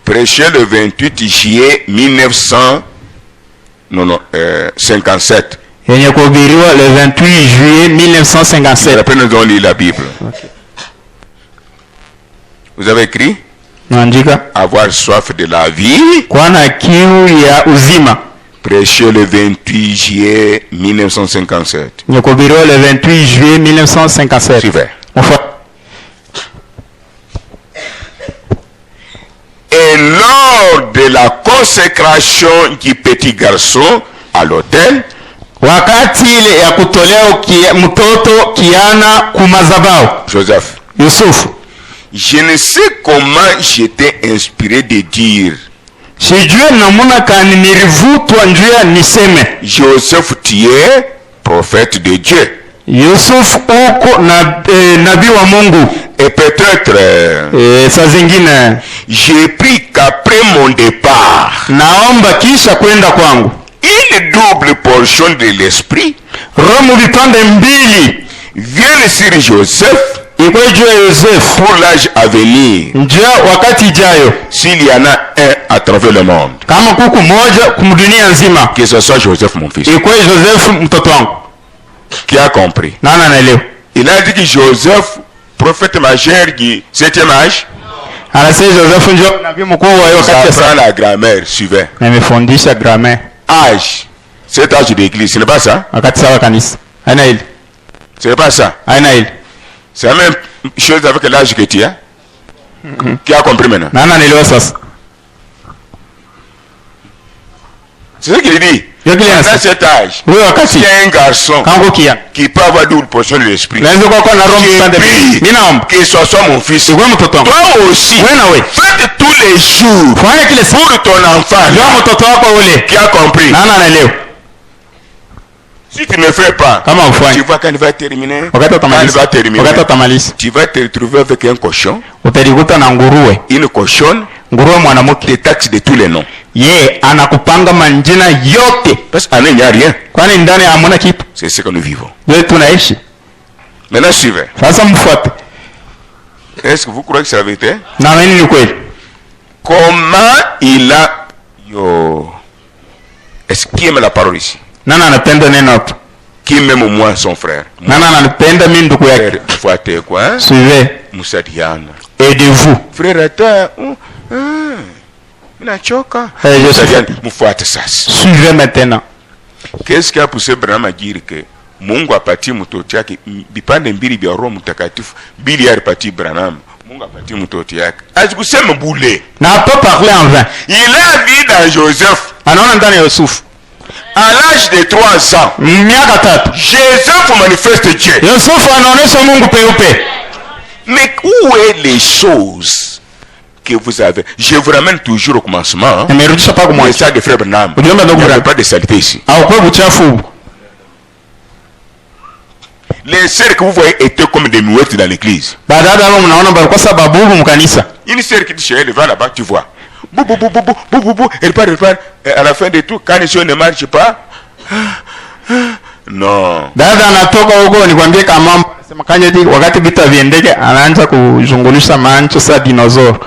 prêché le 28 juillet 1957. Yenye kuhubiriwa le 28 juillet 1957. Après nous avons lu la Bible. Okay. Vous avez écrit Naandika avoir soif de la vie, kuwa na kiu ya uzima. prêché le 28 juillet 1957. Yenye kuhubiriwa le 28 juillet 1957. Suivez. Mfuate. Et lors de la consécration du petit garçon à l'autel, Wakati ile ya kutolea mtoto kiana kumazabao, Joseph, Yusufu, je ne sais comment j'étais inspiré de dire, sijue namuna kani nilivutwa njia niseme, Joseph, tu es prophète de Dieu. Yusufu uko na nabii wa Mungu. Et peut-être Saa zingine j'ai pris qu'après mon départ, naomba kisha kwenda kwangu une double portion de l'esprit Roho vipande mbili vient sur Joseph iko juu ya Yosefu pour l'âge à venir, njia wakati ijayo, s'il y en a un à travers le monde, kama kuku moja kumdunia nzima, que ce soit Joseph mon fils. iko Yosefu mtoto wangu. Qui a compris? Nani anaelewa? Il a dit que Joseph, prophète majeur du 7e âge, Anasema Yosefu ndio nabii mkuu wa hiyo ça wakati apprend sana. la grammaire, suivez. Nimefundisha grammaire Âge, cet âge de l'église, ce n'est pas ça? wakati sawa kanisa. Aina ile. Ce n'est pas ça. Aina ile. C'est la même chose avec l'âge que tu as. Qui a compris maintenant? Nani anaelewa sasa? C'est ce qu'il dit. Ndio kile Dans anasema. cet âge, Wewe wakati il y a un garçon kangu kia. qui peut avoir double portion de l'esprit. Naweza kuwa na roho mpande mbili. Mimi naomba Que ce soit mon fils. iko mtoto wangu. Toi aussi, Wewe na wewe. faites tous les jours Fanya kile siku pour ton enfant ndio mtoto wako ule. qui a compris. Nani anaelewa? Si tu ne fais pas, Kama tu ufanye. vois quand il va terminer, Wakati quand il utamaliza. va terminer, Wakati utamaliza. tu vas te retrouver avec un cochon, Utajikuta na nguruwe. une cochonne, Nguruwe mwanamke. des taxes de tous les noms. Ye anakupanga manjina yote. Parce qu'il n'y a rien. Kwani ndani hamuna kitu. C'est ce que nous vivons. Wewe tunaishi. Maintenant, suivez. Sasa mfuate. Est-ce que vous croyez que c'est la vérité? Na mimi ni kweli. Comment il a... Yo. Est-ce qu'il aime la parole ici? Nani anapenda neno hapo? Qui aime moi, son frère? Nani anapenda mimi ndugu yake? Frère, fuate quoi? Hein? Suivez. Moussa Diana. Aidez-vous. Frère, attends. Nachoka. Je Moussa suis Diana, mfuate sasa. Suivez maintenant. Qu'est-ce qui a poussé Branham à dire que Mungu apatie mtoto yake vipande mbili vya Roho Mtakatifu bili alipatie Branham? Mungu apatie mtoto yake. Asikusema bule. N'a pas parlé en vain. Il a vu dans Joseph. Anaona ndani ya Yusufu. À l'âge de 3 ans, Miaka 3. Joseph manifeste Dieu. Yusufu anaonesha Mungu peupe. Mais où est les choses que vous avez? Je vous ramène toujours au commencement. Nimerudisha pa kumwacha. Ça de frère Branham. Il n'y a pas de saleté ici. Au kwa buchafu. Les sœurs que vous voyez étaient comme des mouettes dans l'église. Badada wao mnaona balikuwa sababu mkanisa. Une sœur qui dit chez elle va là-bas, tu vois. Bou bou bou bou bou bou bou, elle part. Et à la fin de tout, quand les choses ne marchent pas, non. Dada anatoka huko nikwambie kama sema kanje wakati vita viendeke anaanza kuzungulisha mancho sa dinosaur.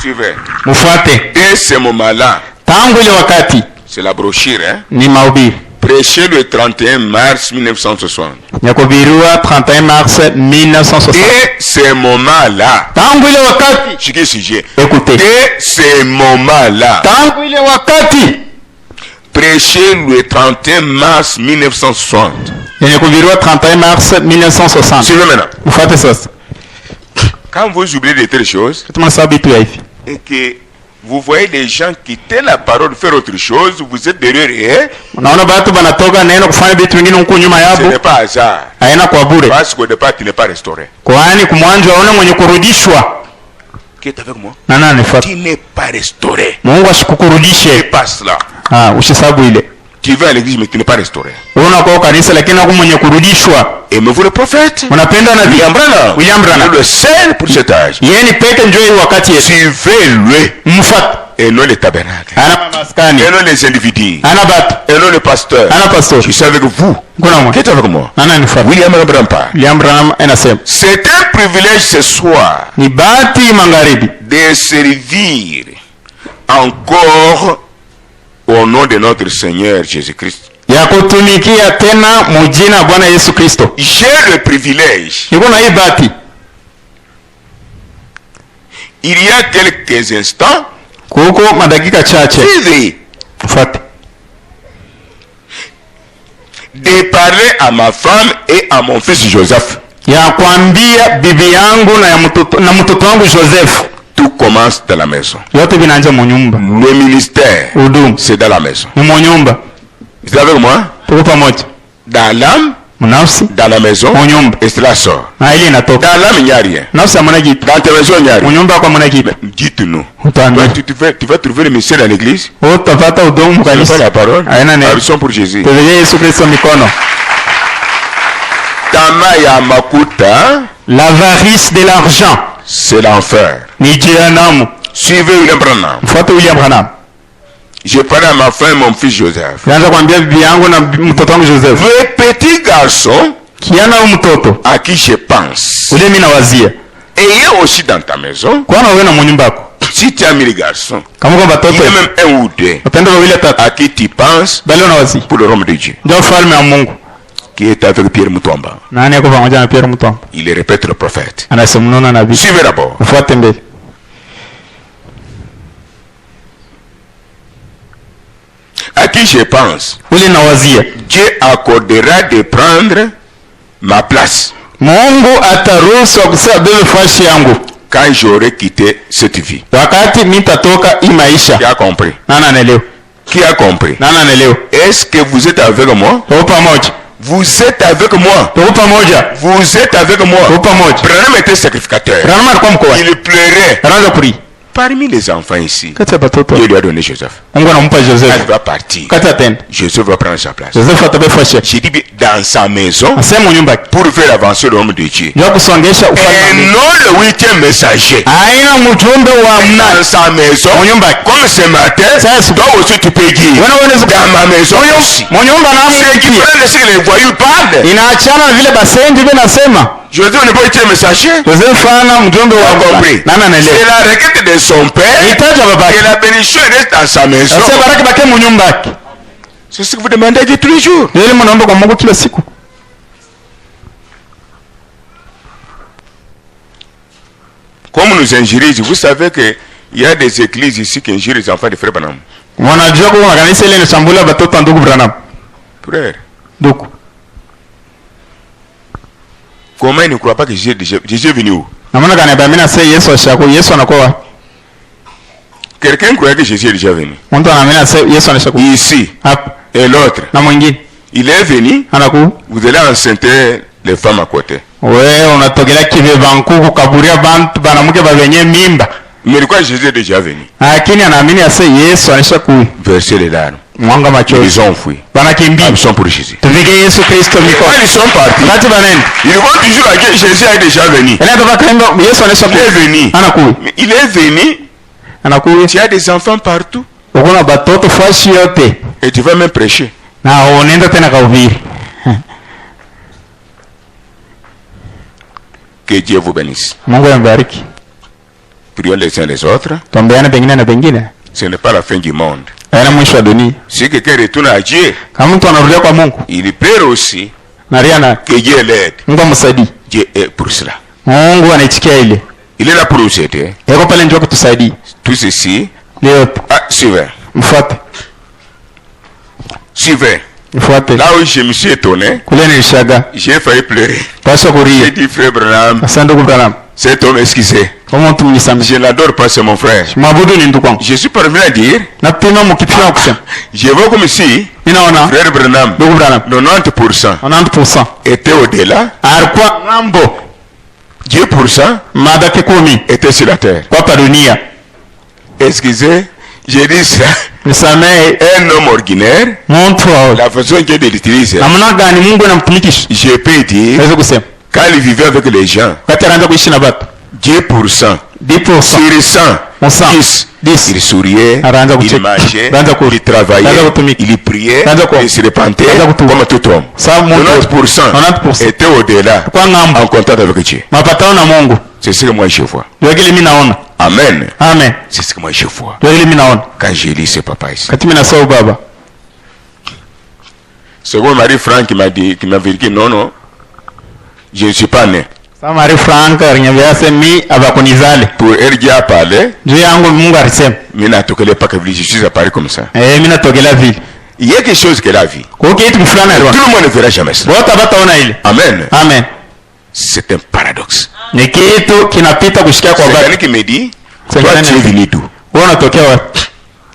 Suivez. Mufuate. Dès ce moment-là, tangu ile wakati, c'est la brochure, hein? Ni mahubiri. Prêché le 31 mars 1960. Yakubiriwa 31 mars 1960. Dès ce moment-là. Tangu ile wakati. Chiki sujet. Écoutez. Dès ce moment-là. Tangu ile wakati. Prêché le 31 mars 1960. Yakubiriwa 31 mars 1960. Suivez maintenant. Mufuate sasa. Quand vous oubliez de telles choses, et que vous voyez des gens quitter la parole, faire autre chose, vous êtes derrière eux. Ce n'est pas hasard. Parce qu'au départ, tu n'es pas restauré. Qui est avec moi? Tu n'es pas restauré. C'est pas cela. Tu vas à l'église mais tu n'es pas restauré. Aimez-vous le prophète? William Branham. Le seul pour cet âge. Suivez-le. Et non les tabernacles. Et non les individus. Et non les pasteurs. Je suis avec vous. Qui est avec moi? William Branham parle. C'est un privilège ce soir de servir encore au nom de notre Seigneur Jésus-Christ. J'ai le privilège. Il y a quelques instants, de parler à ma femme et à mon fils Joseph. Tout commence dans la maison. Le ministère, c'est dans la maison. Vous êtes avec moi? Dans l'âme, dans la maison, et cela sort. Dans l'âme, il n'y a rien. Dans ta maison, il n'y a rien. Dites-nous. Tu vas trouver le mystère dans l'église? Tu ne pas la parole? Applaudissons pour Jésus. L'avarice de l'argent, c'est l'enfer. Suivez William Branham. Je parle à ma femme et mon fils Joseph. Le petit garçon à qui je pense. Ayez aussi dans ta maison. Si tu as mis les garçons, il y a même un ou deux à qui tu penses pour le royaume de Dieu. Qui est avec Pierre Mutomba. Il répète le prophète. Suivez d'abord. À qui je pense, Dieu accordera de prendre ma place quand j'aurai quitté cette vie. Qui a compris? Qui a compris? Est-ce que vous êtes avec moi? Vous êtes avec moi. Vous êtes avec moi. Branham était sacrificateur. Il pleurait. Parmi les enfants ici, Dieu lui a donné Joseph. Elle va partir. Joseph va prendre sa place. J'ai dit dans sa maison pour faire avancer l'homme de Dieu. Et non le 8e messager. Dans sa maison, comme ce matin, toi aussi tu peux dire dans ma maison aussi. C'est différent de ce que les voyous parlent. Joseph n'est pas été messager. C'est la requête de son père. Et la bénédiction reste dans sa maison. C'est ce que vous demandez à Dieu tous les jours. Comme nous ingérisons, vous savez qu'il y a des églises ici qui ingérissent les enfants de frère Branham. Wanajua kwa kanisa ile inashambula watoto ndugu Branham. Frère. Ndugu. Comment il ne croit pas que Jésus est venu où? Namna gani baba mimi sasa Yesu ashako Yesu anakuwa. Quelqu'un croit que Jésus est déjà venu. Mtu anaamini sasa Yesu anashako. Ici. Hapa. Et l'autre. Na mwingine. Il est venu. Anaku. Vous allez enceinter les femmes à côté. Wewe unatogelea kive banku kukaburia bantu banamuke babenye mimba. Mais de quoi Jésus est déjà venu? Lakini anaamini sasa Yesu anashako. Verser les larmes. Mwanga machozi. Ils ont fui. Wanakimbia. Ils sont pour Jésus. Tuvike Yesu Kristo mikono. Ils sont partis. Kati banene. Ils vont toujours à que Jésus est déjà venu. Yesu anashako. Il est venu. Anaku. Il est venu. Anaku. Tu as des enfants partout. Ukuna batoto fashi yote. Et tu vas même prêcher. Na unaenda tena kuhubiri. Que Dieu vous bénisse. Mungu ambariki. Prions les uns les autres. Tuombeane pengine na pengine. Ce n'est pas la fin du monde. Haina mwisho wa dunia. Si quelqu'un retourne à Dieu, Kama mtu anarudia kwa Mungu, il prie aussi na riana que Dieu l'aide. Mungu amsaidie. Dieu est pour cela. Mungu anaitikia ile. Il est là pour nous aider. Yako pale njoo kutusaidia. Tout ceci. Leo Suivez. mfuate. Suivez. Mfuate. Là où je me suis étonné, Kule nilishaga. j'ai failli pleurer. Pasha J'ai kuria. dit, frère Branham, Asante ndugu Branham. cet homme excusé. Kama mtu mnisamehe. Je n'adore pas, c'est mon frère. Mwabudu ni ndugu wangu. Je suis parvenu à dire, Na pima mkipima kusema. je vois comme si Ninaona frère Branham, ndugu Branham 90% 90% était au-delà, alikuwa ng'ambo 10% mabaki 10 était sur la terre. kwa hapa dunia. Excusez, j'ai dit ça. Nisamehe Un homme ordinaire, mtu wa la façon que Dieu l'utilise, namna gani Mungu anamtumikisha. je peux dire, Naweza kusema quand il vivait avec les gens, wakati anaanza kuishi na watu 10%, 10% sur 100, on sent 10, il souriait, Anaanza il kucheka. mangeait, Anaanza ku- il travaillait, anaanza kutumika. il priait, Anaanza ku- il se repentait, anaanza kutubu. comme tout homme. Sawa Mungu 90% était au-delà, kwa ng'ambo en contact avec Dieu. mapatano na Mungu. C'est ce que moi je vois. Ndio kile mimi naona. Amen. Amen. C'est ce que moi je vois. Ndio kile mimi naona. Quand je lis ce papa ici. Kati mimi nasahau baba. Second Marie-Franck qui m'a dit que non, non, je ne suis pas né. Sasa Marie Frank alinyambia mi abakunizale. Pour elle Dieu a parlé, Juu yangu Mungu alisema. mais n'a toqué pas que je suis apparu comme ça. Mimi natokela vile. Il y a quelque chose qu'elle a vu. Kwa hiyo kitu fulani Tout aliona. le monde ne verra jamais ça. Wote hawataona ile. Amen. Amen. C'est un paradoxe. Ni kitu kinapita kushikia kwa C'est baba. quelqu'un qui me dit, C'est toi quelqu'un tu es qui- venu d'où? Wewe unatokea wapi?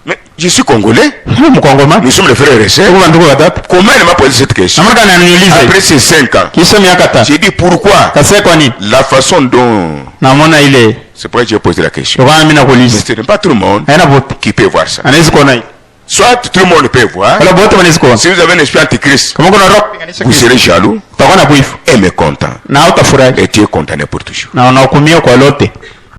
Mais je suis congolais. Mimi Mkongomani. Nous sommes les frères et sœurs. Tuko ndugu watatu. Comment elle m'a posé cette question? Namna gani ananiuliza hivi? Après ces 5 ans, Kisha miaka 5. j'ai dit pourquoi? Kase kwa nini? La façon dont... Namuona ile. C'est pourquoi j'ai posé la question. Ndio maana mimi Mais nakuuliza. ce n'est pas tout le monde Haina vote. qui peut voir ça. Anaweza kuona hii. Soit tout le monde peut voir. Wala wote wanaweza kuona. Si vous avez un esprit antichrist, Kama kuna roho vous serez jaloux utakuwa na kuifu. et mécontent. Na utafurahi. Et tu es condamné pour toujours. Na unahukumiwa kwa lote.